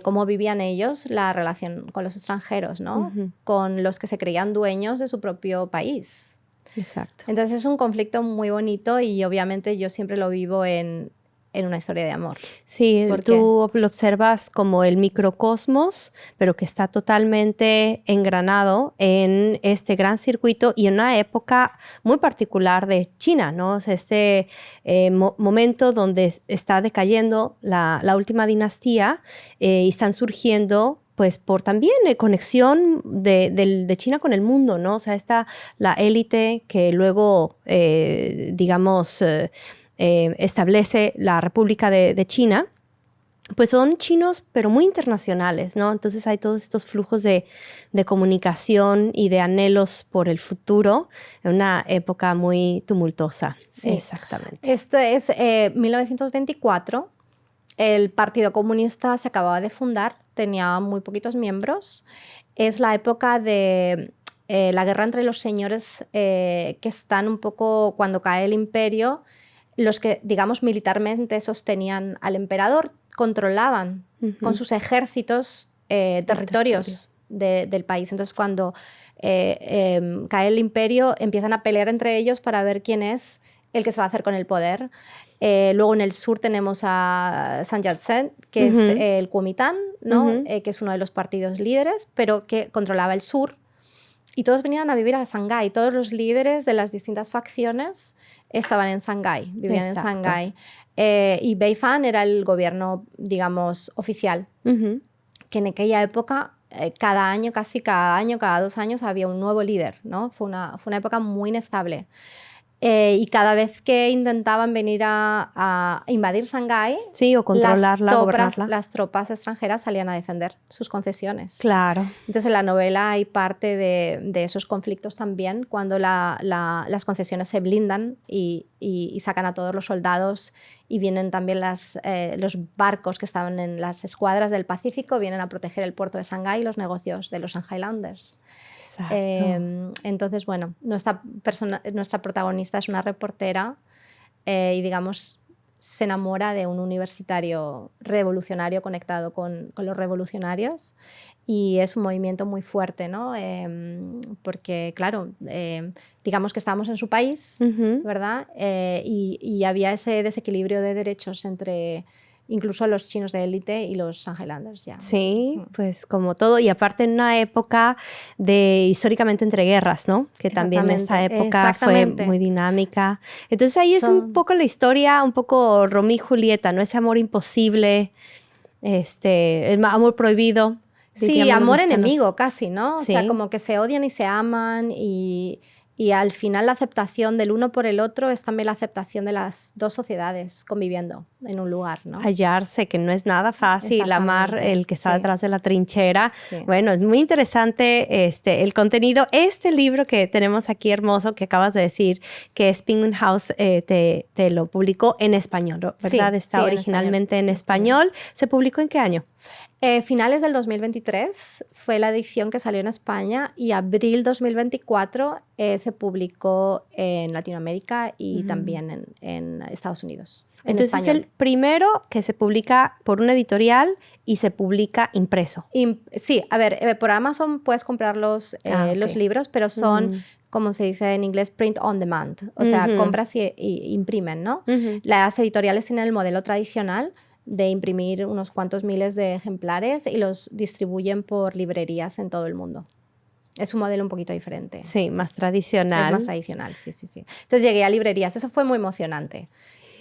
Cómo vivían ellos la relación con los extranjeros, ¿no? Con los que se creían dueños de su propio país. Exacto. Entonces es un conflicto muy bonito y obviamente yo siempre lo vivo en una historia de amor. Sí, tú lo observas como el microcosmos, pero que está totalmente engranado en este gran circuito y en una época muy particular de China, ¿no? O sea, momento donde está decayendo la última dinastía y están surgiendo pues por también conexión de China con el mundo, ¿no? O sea, está la élite que luego, establece la República de China, pues son chinos, pero muy internacionales, ¿no? Entonces hay todos estos flujos de comunicación y de anhelos por el futuro en una época muy tumultuosa. Sí. Exactamente. Este es 1924. El Partido Comunista se acababa de fundar, tenía muy poquitos miembros. Es la época de la guerra entre los señores que están un poco cuando cae el imperio. Los que, digamos, militarmente sostenían al emperador controlaban con sus ejércitos territorios del país. Entonces, cuando cae el imperio, empiezan a pelear entre ellos para ver quién es el que se va a hacer con el poder. Luego en el sur tenemos a Sun Yat-sen, que es el Kuomintang, ¿no? Que es uno de los partidos líderes, pero que controlaba el sur. Y todos venían a vivir a Shanghái. Todos los líderes de las distintas facciones estaban en Shanghái, vivían en Shanghái. Y Beifan era el gobierno, digamos, oficial, que en aquella época cada año, casi cada año, cada 2 años había un nuevo líder, ¿no? Fue una época muy inestable. Y cada vez que intentaban venir a invadir Shanghái, sí, o controlarla, gobernarla. Las tropas extranjeras salían a defender sus concesiones. Claro. Entonces en la novela hay parte de esos conflictos también, cuando las concesiones se blindan y sacan a todos los soldados, y vienen también los barcos que estaban en las escuadras del Pacífico, vienen a proteger el puerto de Shanghái y los negocios de los Shanghailanders. Entonces, bueno, nuestra protagonista es una reportera y, digamos, se enamora de un universitario revolucionario conectado con los revolucionarios, y es un movimiento muy fuerte, ¿no? Porque, claro, digamos que estábamos en su país, ¿verdad? Y había ese desequilibrio de derechos entre incluso los chinos de élite y los Shanghailanders ya. Sí, pues como todo, y aparte en una época de históricamente entre guerras, ¿no? Que también esta época fue muy dinámica. Entonces ahí es un poco la historia, un poco Romeo y Julieta, ¿no? Ese amor imposible, el amor prohibido. Sí, amor enemigo casi, ¿no? Sí. O sea, como que se odian y se aman, y al final la aceptación del uno por el otro es también la aceptación de las dos sociedades conviviendo en un lugar, ¿no? Hallarse, que no es nada fácil, amar el que está detrás de la trinchera. Sí. Bueno, es muy interesante el contenido. Este libro que tenemos aquí hermoso, que acabas de decir, que es Penguin House, te lo publicó en español, ¿verdad? Está originalmente en español. ¿Se publicó en qué año? Finales del 2023 fue la edición que salió en España, y abril 2024 se publicó en Latinoamérica y también en Estados Unidos. Entonces es el primero que se publica por una editorial y se publica impreso. Sí, a ver, por Amazon puedes comprar los libros, pero son, como se dice en inglés, print on demand. O sea, compras y imprimen, ¿no? Las editoriales tienen el modelo tradicional de imprimir unos cuantos miles de ejemplares y los distribuyen por librerías en todo el mundo. Es un modelo un poquito diferente. Sí, más tradicional. Es más tradicional, sí. Entonces llegué a librerías, eso fue muy emocionante.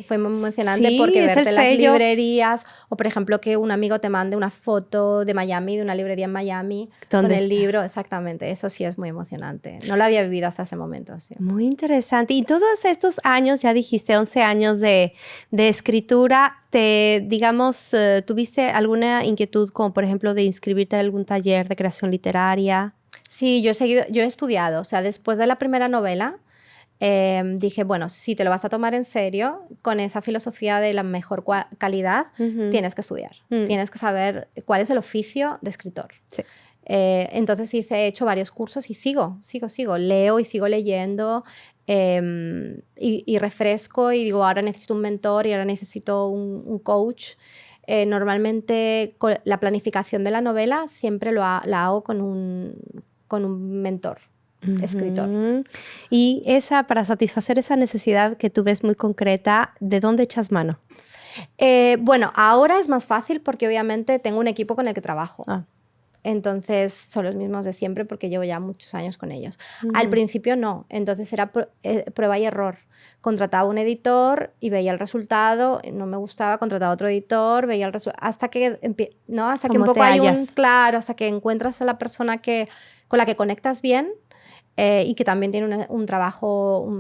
Fue muy emocionante porque verte en las librerías, o por ejemplo que un amigo te mande una foto de Miami, de una librería en Miami, con el libro, exactamente, eso sí es muy emocionante. No lo había vivido hasta ese momento. Sí. Muy interesante. Y todos estos años, ya dijiste, 11 años de escritura, ¿tuviste alguna inquietud como por ejemplo de inscribirte en algún taller de creación literaria? Sí, yo he estudiado, o sea, después de la primera novela, dije, bueno, si te lo vas a tomar en serio, con esa filosofía de la mejor calidad, tienes que estudiar. Tienes que saber cuál es el oficio de escritor. Sí. Entonces he hecho varios cursos y sigo. Leo y sigo leyendo, y refresco, y digo, ahora necesito un mentor y ahora necesito un coach. Normalmente la planificación de la novela siempre la hago con un mentor. Escritor. Y para satisfacer esa necesidad que tú ves muy concreta, ¿de dónde echas mano? Bueno, ahora es más fácil porque obviamente tengo un equipo con el que trabajo. Entonces son los mismos de siempre porque llevo ya muchos años con ellos. Al principio no, entonces era prueba y error. Contrataba un editor y veía el resultado, no me gustaba, contrataba otro editor, veía el resultado, hasta que un poco hay hasta que encuentras a la persona con la que conectas bien. Y que también tiene un trabajo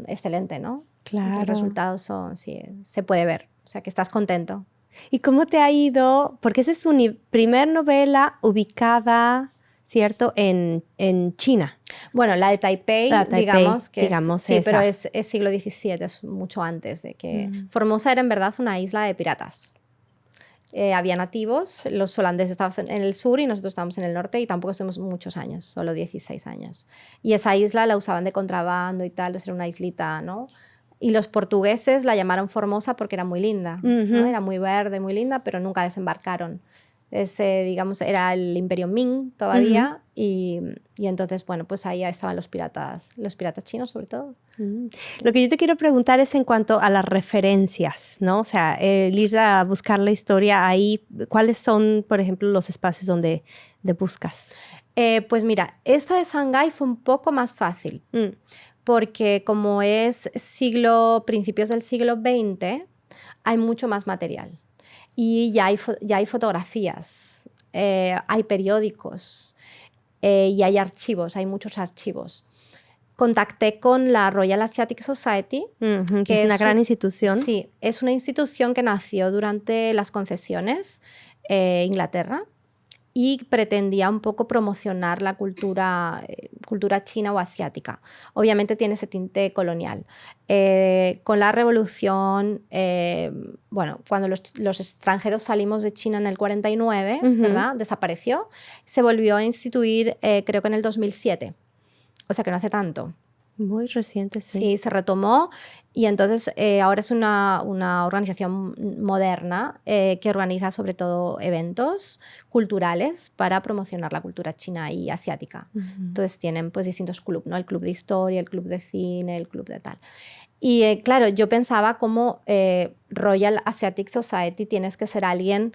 excelente, ¿no? Claro. Los resultados se puede ver, o sea, que estás contento. ¿Y cómo te ha ido? Porque esa es tu primer novela ubicada, ¿cierto?, en China. Bueno, la de Taipei, digamos sí, esa. pero es siglo XVII, es mucho antes de que... Formosa era en verdad una isla de piratas. Había nativos, los holandeses estaban en el sur y nosotros estábamos en el norte, y tampoco estuvimos muchos años, solo 16 años. Y esa isla la usaban de contrabando y tal, era una islita, ¿no? Y los portugueses la llamaron Formosa porque era muy linda, ¿no? Era muy verde, muy linda, pero nunca desembarcaron. Digamos, era el Imperio Ming todavía, y entonces, bueno, pues ahí estaban los piratas chinos sobre todo. Lo que yo te quiero preguntar es en cuanto a las referencias, ¿no? O sea, el ir a buscar la historia ahí, ¿cuáles son, por ejemplo, los espacios donde buscas? Pues mira, esta de Shanghái fue un poco más fácil, porque como es principios del siglo XX, hay mucho más material. Y ya hay fotografías hay periódicos y hay archivos, hay muchos archivos. Contacté con la Royal Asiatic Society, que es una gran institución. Sí, es una institución que nació durante las concesiones Inglaterra y pretendía un poco promocionar la cultura china o asiática. Obviamente tiene ese tinte colonial. Con la revolución, cuando los extranjeros salimos de China en el 49, ¿verdad? Desapareció, se volvió a instituir creo que en el 2007. O sea que no hace tanto. Muy reciente, sí. Sí, se retomó y entonces ahora es una organización moderna que organiza sobre todo eventos culturales para promocionar la cultura china y asiática. Entonces tienen pues distintos clubes, ¿no? El club de historia, el club de cine, el club de tal. Y claro, yo pensaba como Royal Asiatic Society tienes que ser alguien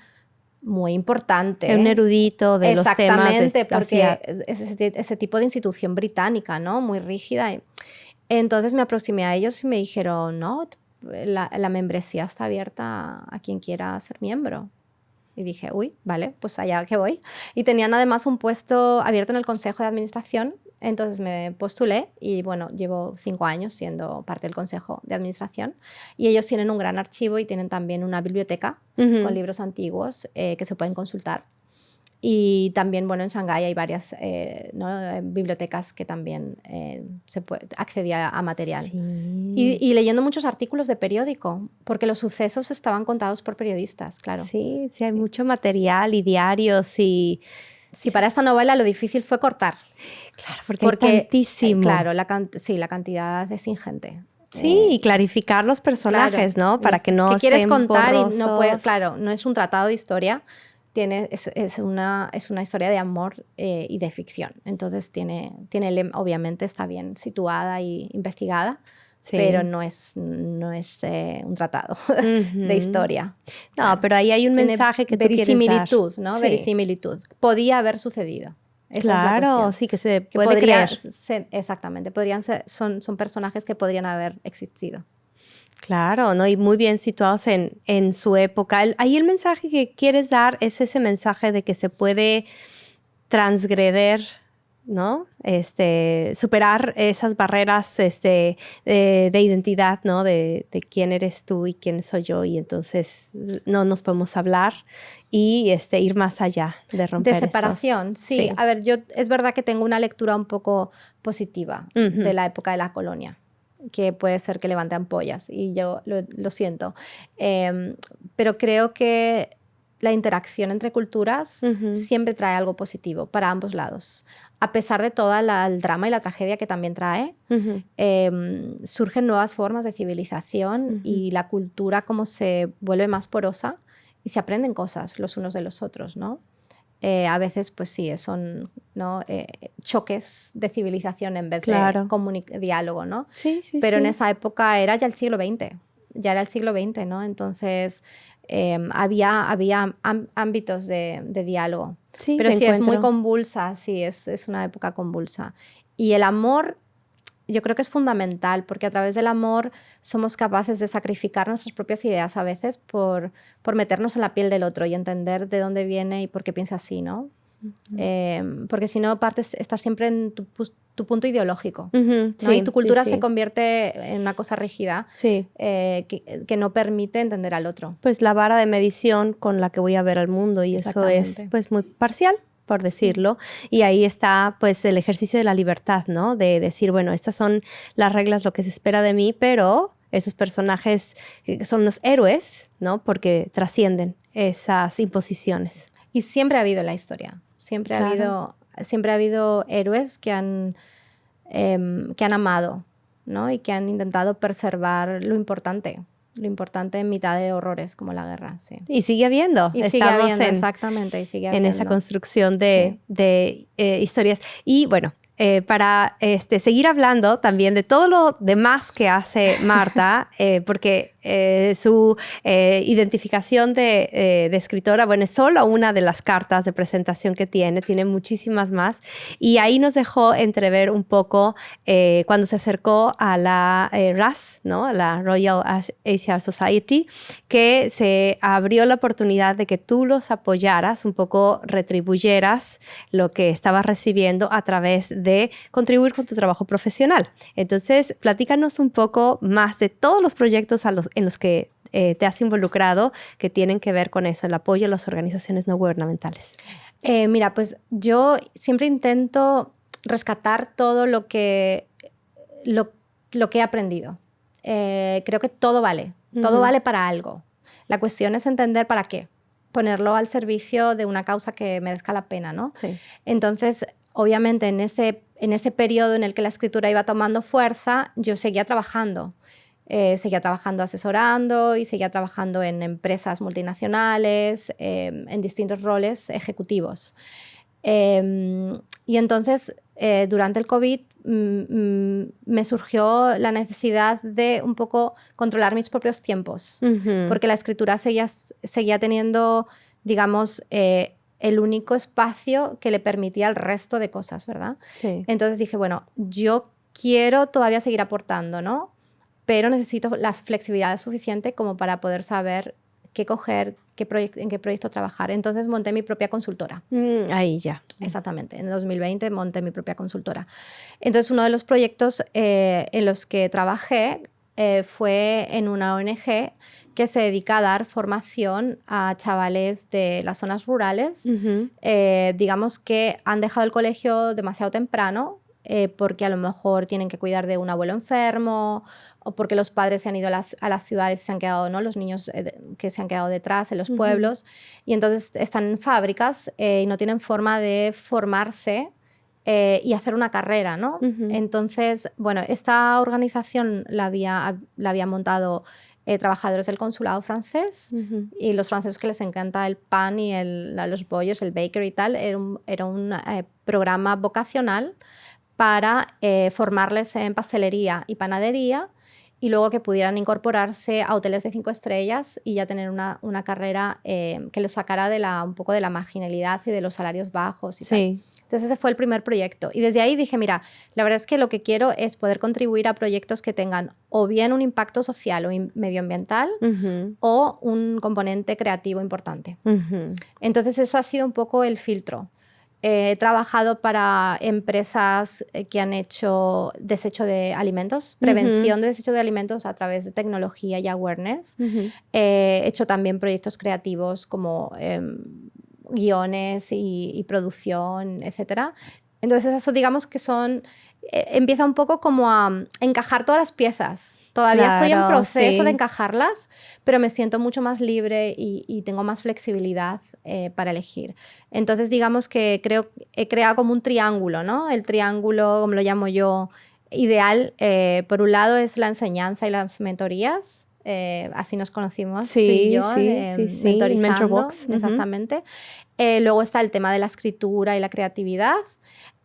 muy importante. Un erudito de los temas. Exactamente, porque es ese tipo de institución británica, ¿no? Muy rígida. Entonces me aproximé a ellos y me dijeron, no, la membresía está abierta a quien quiera ser miembro. Y dije, uy, vale, pues allá que voy. Y tenían además un puesto abierto en el Consejo de Administración. Entonces me postulé y bueno, llevo 5 años siendo parte del Consejo de Administración y ellos tienen un gran archivo y tienen también una biblioteca con libros antiguos que se pueden consultar. Y también, bueno, en Shanghái hay varias bibliotecas que también se puede acceder a material. Sí. Y leyendo muchos artículos de periódico, porque los sucesos estaban contados por periodistas, claro. Sí, hay mucho material y diarios y... Sí, para esta novela lo difícil fue cortar. Claro, porque hay tantísimo. Claro, la cantidad es ingente. Sí, y clarificar los personajes, claro, ¿no? Para que no ¿qué quieres contar? Borrosos. Y no puedes, claro, no es un tratado de historia, es una historia de amor y de ficción. Entonces obviamente está bien situada y investigada. Sí. Pero no es un tratado de historia. No, pero ahí hay un mensaje que tú quieres dar. Verisimilitud, ¿no? Sí. Verisimilitud. Podía haber sucedido. Esa claro, es la sí, que se puede creer. Exactamente, son personajes que podrían haber existido. Claro, ¿no? Y muy bien situados en su época. Ahí el mensaje que quieres dar es ese mensaje de que se puede transgreder, ¿no? Superar esas barreras de identidad, ¿no? De quién eres tú y quién soy yo, y entonces no nos podemos hablar y ir más allá de romper de separación, sí. A ver, yo es verdad que tengo una lectura un poco positiva de la época de la colonia, que puede ser que levante ampollas y yo lo siento, pero creo que la interacción entre culturas siempre trae algo positivo para ambos lados. A pesar de todo el drama y la tragedia que también trae, surgen nuevas formas de civilización y la cultura como se vuelve más porosa y se aprenden cosas los unos de los otros, ¿no? A veces, pues sí, son, ¿no? Choques de civilización en vez de diálogo, ¿no? Sí, sí, pero sí. En esa época era ya el siglo XX, ¿no? Entonces había ámbitos de diálogo. Sí, pero sí, es muy convulsa, sí, es una época convulsa. Y el amor, yo creo que es fundamental, porque a través del amor somos capaces de sacrificar nuestras propias ideas a veces por meternos en la piel del otro y entender de dónde viene y por qué piensa así, ¿no? Porque si no, estás siempre en tu punto ideológico, ¿no? Sí, y tu cultura se convierte en una cosa rígida que no permite entender al otro. Pues la vara de medición con la que voy a ver al mundo, y eso es pues muy parcial, por decirlo. Y ahí está pues el ejercicio de la libertad, ¿no? De decir, bueno, estas son las reglas, lo que se espera de mí, pero esos personajes son los héroes, ¿no? Porque trascienden esas imposiciones. Y siempre ha habido en la historia. Siempre ha habido héroes que han amado, ¿no? Y que han intentado preservar lo importante en mitad de horrores como la guerra. Sí. Y sigue habiendo. Exactamente. Y sigue habiendo. En esa construcción de historias. Y bueno, para seguir hablando también de todo lo demás que hace Marta, porque su identificación de escritora, bueno, es solo una de las cartas de presentación que tiene muchísimas más, y ahí nos dejó entrever un poco cuando se acercó a la RAS, ¿no? La Royal Asian Society, que se abrió la oportunidad de que tú los apoyaras, un poco retribuyeras lo que estabas recibiendo a través de contribuir con tu trabajo profesional. Entonces, platícanos un poco más de todos los proyectos en los que te has involucrado que tienen que ver con eso, el apoyo a las organizaciones no gubernamentales. Mira, pues yo siempre intento rescatar todo lo que he aprendido. Creo que todo vale para algo. La cuestión es entender para qué, ponerlo al servicio de una causa que merezca la pena, ¿no? Sí. Entonces, obviamente, en ese periodo en el que la escritura iba tomando fuerza, yo seguía trabajando asesorando y seguía trabajando en empresas multinacionales, en distintos roles ejecutivos. Y entonces, durante el COVID, me surgió la necesidad de un poco controlar mis propios tiempos, porque la escritura seguía teniendo, digamos, el único espacio que le permitía el resto de cosas, ¿verdad? Sí. Entonces dije, bueno, yo quiero todavía seguir aportando, ¿no? Pero necesito la flexibilidad suficiente como para poder saber qué coger, en qué proyecto trabajar. Entonces monté mi propia consultora. Ahí ya. Exactamente. En el 2020 monté mi propia consultora. Entonces uno de los proyectos en los que trabajé fue en una ONG que se dedica a dar formación a chavales de las zonas rurales, digamos que han dejado el colegio demasiado temprano, porque a lo mejor tienen que cuidar de un abuelo enfermo o porque los padres se han ido a las ciudades y se han quedado, ¿no? Los niños que se han quedado detrás en los pueblos, y entonces están en fábricas y no tienen forma de formarse y hacer una carrera, ¿no? Entonces, bueno, esta organización la había montado trabajadores del consulado francés, y los franceses que les encanta el pan y los bollos, el bakery y tal. Era un programa vocacional para formarles en pastelería y panadería, y luego que pudieran incorporarse a hoteles de 5 estrellas y ya tener una carrera que los sacara un poco de la marginalidad y de los salarios bajos y tal. Entonces ese fue el primer proyecto. Y desde ahí dije, mira, la verdad es que lo que quiero es poder contribuir a proyectos que tengan o bien un impacto social o medioambiental o un componente creativo importante. Entonces eso ha sido un poco el filtro. He trabajado para empresas que han hecho desecho de alimentos, prevención de desecho de alimentos a través de tecnología y awareness. He hecho también proyectos creativos como guiones y producción, etc. Entonces eso, digamos que empieza un poco como a encajar todas las piezas. Todavía estoy en proceso de encajarlas, pero me siento mucho más libre y tengo más flexibilidad para elegir. Entonces digamos que he creado como un triángulo, ¿no? El triángulo, como lo llamo yo, ideal. Por un lado es la enseñanza y las mentorías. Así nos conocimos tú y yo, mentorizando. Mentor Box. Exactamente. Luego está el tema de la escritura y la creatividad.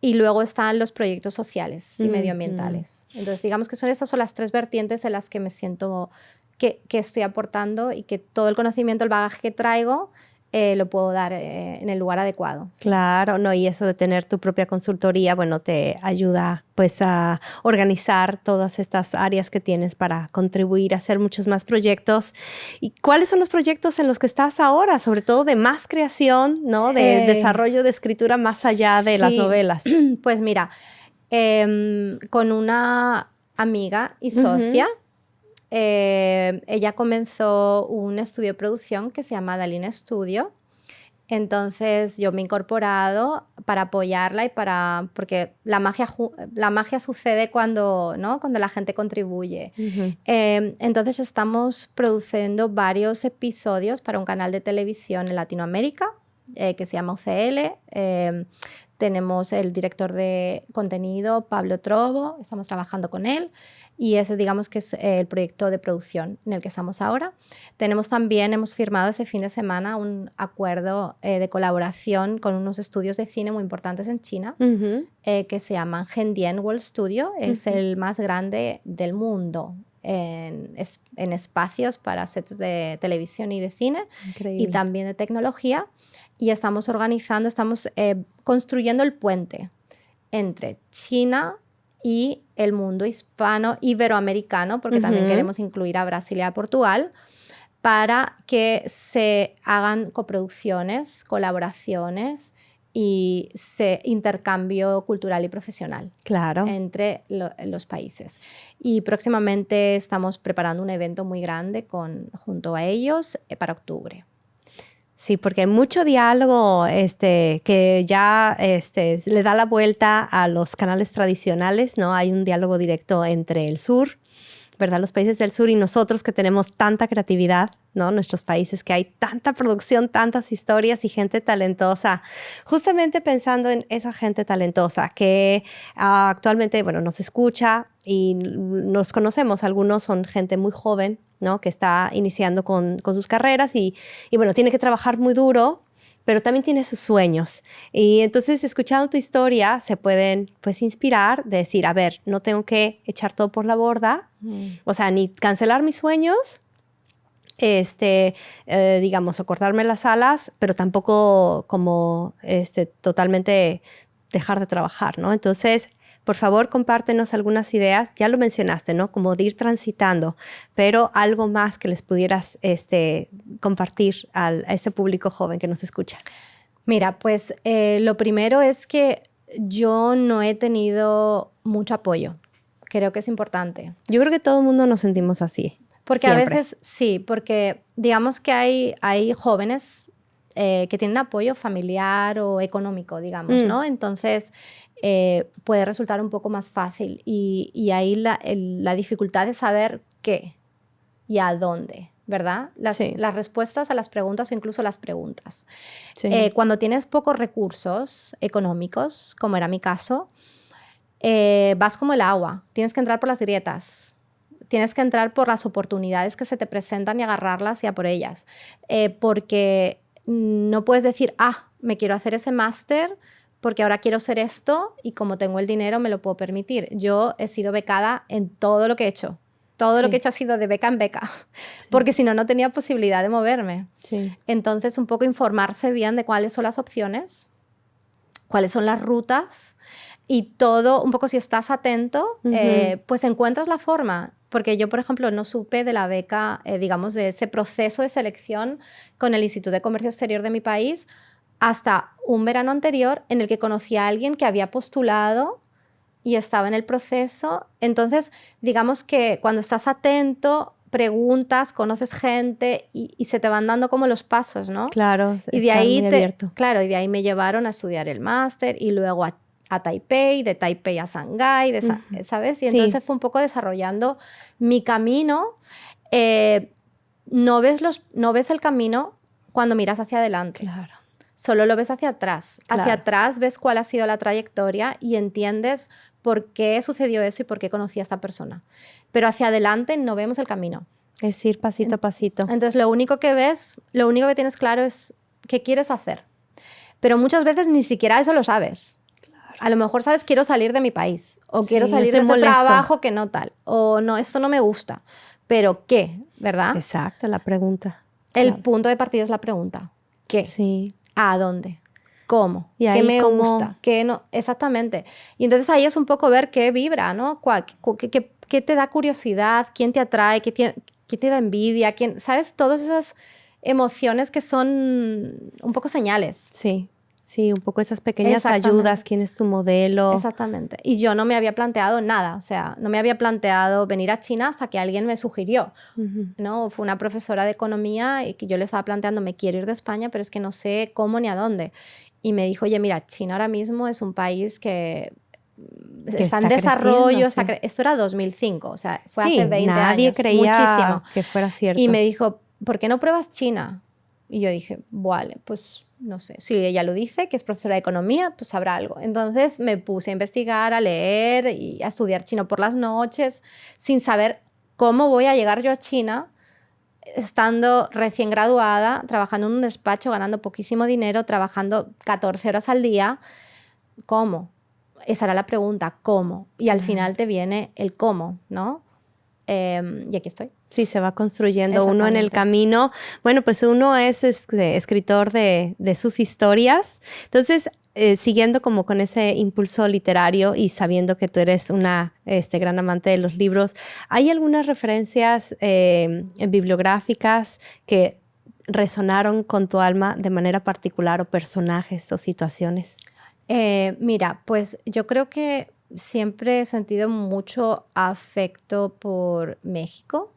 Y luego están los proyectos sociales y medioambientales. Entonces, digamos que esas son las 3 vertientes en las que me siento que estoy aportando, y que todo el conocimiento, el bagaje que traigo, lo puedo dar en el lugar adecuado. Claro, no, y eso de tener tu propia consultoría, bueno, te ayuda pues a organizar todas estas áreas que tienes para contribuir a hacer muchos más proyectos. ¿Y cuáles son los proyectos en los que estás ahora? Sobre todo de más creación, ¿no? De desarrollo de escritura más allá de las novelas. Pues mira, con una amiga y socia, ella comenzó un estudio de producción que se llama Dalina Studio. Entonces yo me he incorporado para apoyarla porque la magia sucede cuando la gente contribuye. Entonces estamos produciendo varios episodios para un canal de televisión en Latinoamérica que se llama UCL. Tenemos el director de contenido, Pablo Trobo, estamos trabajando con él. y ese digamos que es el proyecto de producción en el que estamos ahora. Hemos firmado este fin de semana un acuerdo de colaboración con unos estudios de cine muy importantes en China, que se llaman Hendian World Studio. Es el más grande del mundo en espacios para sets de televisión y de cine. Increíble. Y también de tecnología. Y estamos construyendo el puente entre China y el mundo hispano, iberoamericano, porque también queremos incluir a Brasil y a Portugal, para que se hagan coproducciones, colaboraciones y intercambio cultural y profesional entre los países. Y próximamente estamos preparando un evento muy grande junto a ellos para octubre. Sí, porque hay mucho diálogo que ya le da la vuelta a los canales tradicionales, ¿no? Hay un diálogo directo entre el sur, ¿verdad? Los países del sur y nosotros que tenemos tanta creatividad, ¿no? Nuestros países que hay tanta producción, tantas historias y gente talentosa. Justamente pensando en esa gente talentosa que actualmente, bueno, nos escucha y nos conocemos. Algunos son gente muy joven, ¿no? Que está iniciando con sus carreras y bueno, tiene que trabajar muy duro, pero también tiene sus sueños. Y entonces, escuchando tu historia, se pueden pues inspirar de decir, a ver, no tengo que echar todo por la borda, o sea, ni cancelar mis sueños, digamos, o cortarme las alas, pero tampoco como totalmente dejar de trabajar, ¿no? Entonces, por favor, compártenos algunas ideas. Ya lo mencionaste, ¿no? Como de ir transitando, pero algo más que les pudieras compartir a este público joven que nos escucha. Mira, pues lo primero es que yo no he tenido mucho apoyo. Creo que es importante. Yo creo que todo el mundo nos sentimos así. Porque siempre. A veces sí, porque digamos que hay jóvenes que tienen apoyo familiar o económico, digamos, ¿no? Entonces puede resultar un poco más fácil y ahí la dificultad es saber qué y a dónde, ¿verdad? Las respuestas a las preguntas o incluso las preguntas. Sí. Cuando tienes pocos recursos económicos, como era mi caso, vas como el agua, tienes que entrar por las grietas. Tienes que entrar por las oportunidades que se te presentan y agarrarlas y a por ellas. Porque no puedes decir, me quiero hacer ese máster porque ahora quiero ser esto y como tengo el dinero me lo puedo permitir. Yo he sido becada en todo lo que he hecho. Todo lo que he hecho ha sido de beca en beca, porque si no, no tenía posibilidad de moverme. Sí. Entonces, un poco informarse bien de cuáles son las opciones, cuáles son las rutas y todo, un poco si estás atento, pues encuentras la forma. Porque yo, por ejemplo, no supe de la beca, digamos, de ese proceso de selección con el Instituto de Comercio Exterior de mi país hasta un verano anterior en el que conocí a alguien que había postulado y estaba en el proceso. Entonces, digamos que cuando estás atento, preguntas, conoces gente y se te van dando como los pasos, ¿no? Claro, y de ahí muy abierto. Claro, y de ahí me llevaron a estudiar el máster y luego a Taipei, de Taipei a Shanghái, ¿sabes? Y entonces fue un poco desarrollando mi camino. No ves el camino cuando miras hacia adelante. Claro. Solo lo ves hacia atrás. Claro. Hacia atrás ves cuál ha sido la trayectoria y entiendes por qué sucedió eso y por qué conocí a esta persona. Pero hacia adelante no vemos el camino. Es ir pasito a pasito. Entonces lo único que ves, lo único que tienes claro es qué quieres hacer. Pero muchas veces ni siquiera eso lo sabes. A lo mejor sabes, quiero salir de mi país o quiero salir de ese trabajo que no tal, o no, esto no me gusta, pero ¿qué? ¿Verdad? Exacto, la pregunta. El punto de partida es la pregunta. ¿Qué? Sí. ¿A dónde? ¿Cómo? ¿Qué me gusta? ¿Qué no? Exactamente. Y entonces ahí es un poco ver qué vibra, ¿no? ¿Qué te da curiosidad? ¿Quién te atrae? ¿Qué te da envidia? ¿Sabes? Todas esas emociones que son un poco señales. Sí. Sí, un poco esas pequeñas ayudas, quién es tu modelo. Exactamente. Y yo no me había planteado nada, o sea, no me había planteado venir a China hasta que alguien me sugirió, ¿no? Fue una profesora de economía y que yo le estaba planteando, me quiero ir de España, pero es que no sé cómo ni a dónde. Y me dijo, oye, mira, China ahora mismo es un país que está en desarrollo. Esto era 2005, o sea, fue hace 20 años. Nadie creía muchísimo. que fuera cierto. Y me dijo, ¿por qué no pruebas China? Y yo dije, vale, pues no sé, si ella lo dice, que es profesora de economía, pues sabrá algo. Entonces me puse a investigar, a leer y a estudiar chino por las noches, sin saber cómo voy a llegar yo a China, estando recién graduada, trabajando en un despacho, ganando poquísimo dinero, trabajando 14 horas al día. ¿Cómo? Esa era la pregunta, ¿cómo? Y al final te viene el cómo, ¿no? Y aquí estoy. Sí, se va construyendo uno en el camino. Bueno, pues uno es escritor de sus historias. Entonces, siguiendo como con ese impulso literario y sabiendo que tú eres una gran amante de los libros, ¿hay algunas referencias bibliográficas que resonaron con tu alma de manera particular, o personajes o situaciones? Mira, pues yo creo que siempre he sentido mucho afecto por México,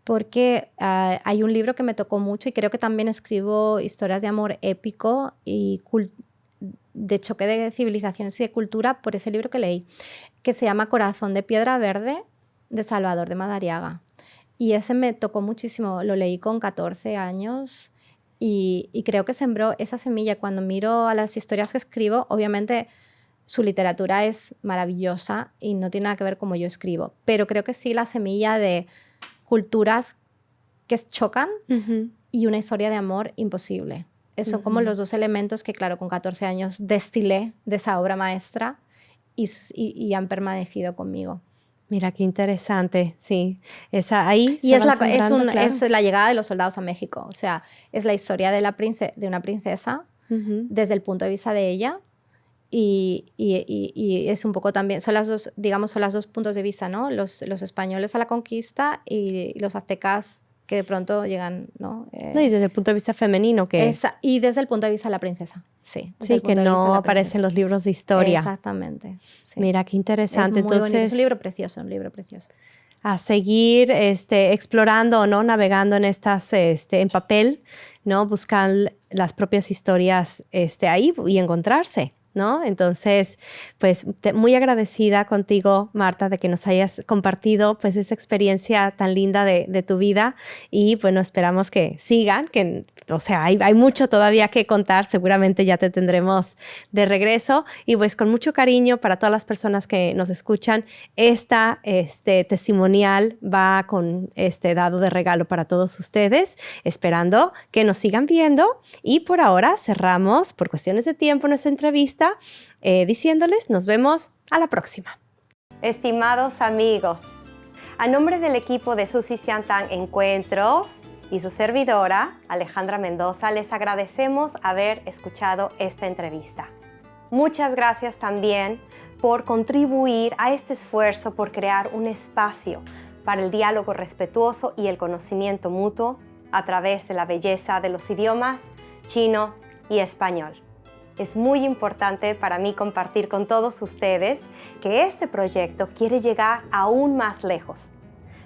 porque hay un libro que me tocó mucho y creo que también escribo historias de amor épico y de choque de civilizaciones y de cultura por ese libro que leí, que se llama Corazón de Piedra Verde, de Salvador de Madariaga. Y ese me tocó muchísimo, lo leí con 14 años y creo que sembró esa semilla. Cuando miro a las historias que escribo, obviamente su literatura es maravillosa y no tiene nada que ver cómo yo escribo, pero creo que sí la semilla de culturas que chocan y una historia de amor imposible. Son como los dos elementos que, claro, con 14 años destilé de esa obra maestra y han permanecido conmigo. Mira, qué interesante, sí. Ahí y es la llegada de los soldados a México. O sea, es la historia de una princesa desde el punto de vista de ella. Y es un poco también, son los dos puntos de vista, ¿no? Los españoles a la conquista y los aztecas que de pronto llegan, ¿no? Y desde el punto de vista femenino. Y desde el punto de vista de la princesa, sí. Sí, que no aparece en los libros de historia. Exactamente. Sí. Mira, qué interesante. Es muy bonito. Es un libro precioso, A seguir explorando, ¿no? Navegando en estas, en papel, ¿no? Buscar las propias historias ahí y encontrarse, ¿no? Entonces, pues muy agradecida contigo, Marta, de que nos hayas compartido pues esa experiencia tan linda de tu vida y bueno, esperamos que sigan, o sea, hay mucho todavía que contar, seguramente ya te tendremos de regreso y pues con mucho cariño para todas las personas que nos escuchan, esta testimonial va con dado de regalo para todos ustedes, esperando que nos sigan viendo y por ahora cerramos por cuestiones de tiempo nuestra entrevista diciéndoles nos vemos a la próxima. Estimados amigos, a nombre del equipo de Suzy Xiantang Encuentros y su servidora, Alejandra Mendoza, les agradecemos haber escuchado esta entrevista. Muchas gracias también por contribuir a este esfuerzo por crear un espacio para el diálogo respetuoso y el conocimiento mutuo a través de la belleza de los idiomas chino y español. Es muy importante para mí compartir con todos ustedes que este proyecto quiere llegar aún más lejos.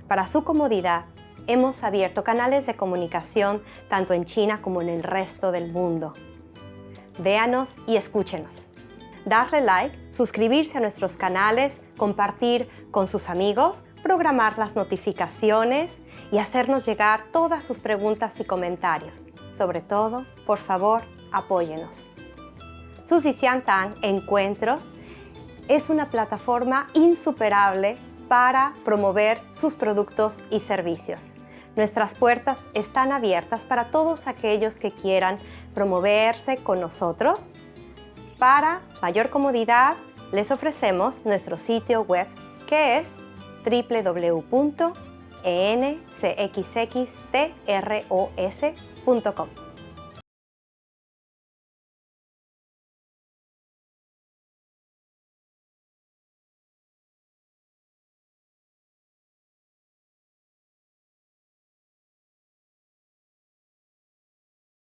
Para su comodidad, hemos abierto canales de comunicación tanto en China como en el resto del mundo. Véanos y escúchenos. Darle like, suscribirse a nuestros canales, compartir con sus amigos, programar las notificaciones y hacernos llegar todas sus preguntas y comentarios. Sobre todo, por favor, apóyenos. Suzy Xiantang Encuentros es una plataforma insuperable para promover sus productos y servicios. Nuestras puertas están abiertas para todos aquellos que quieran promoverse con nosotros. Para mayor comodidad, les ofrecemos nuestro sitio web que es www.encxxtros.com.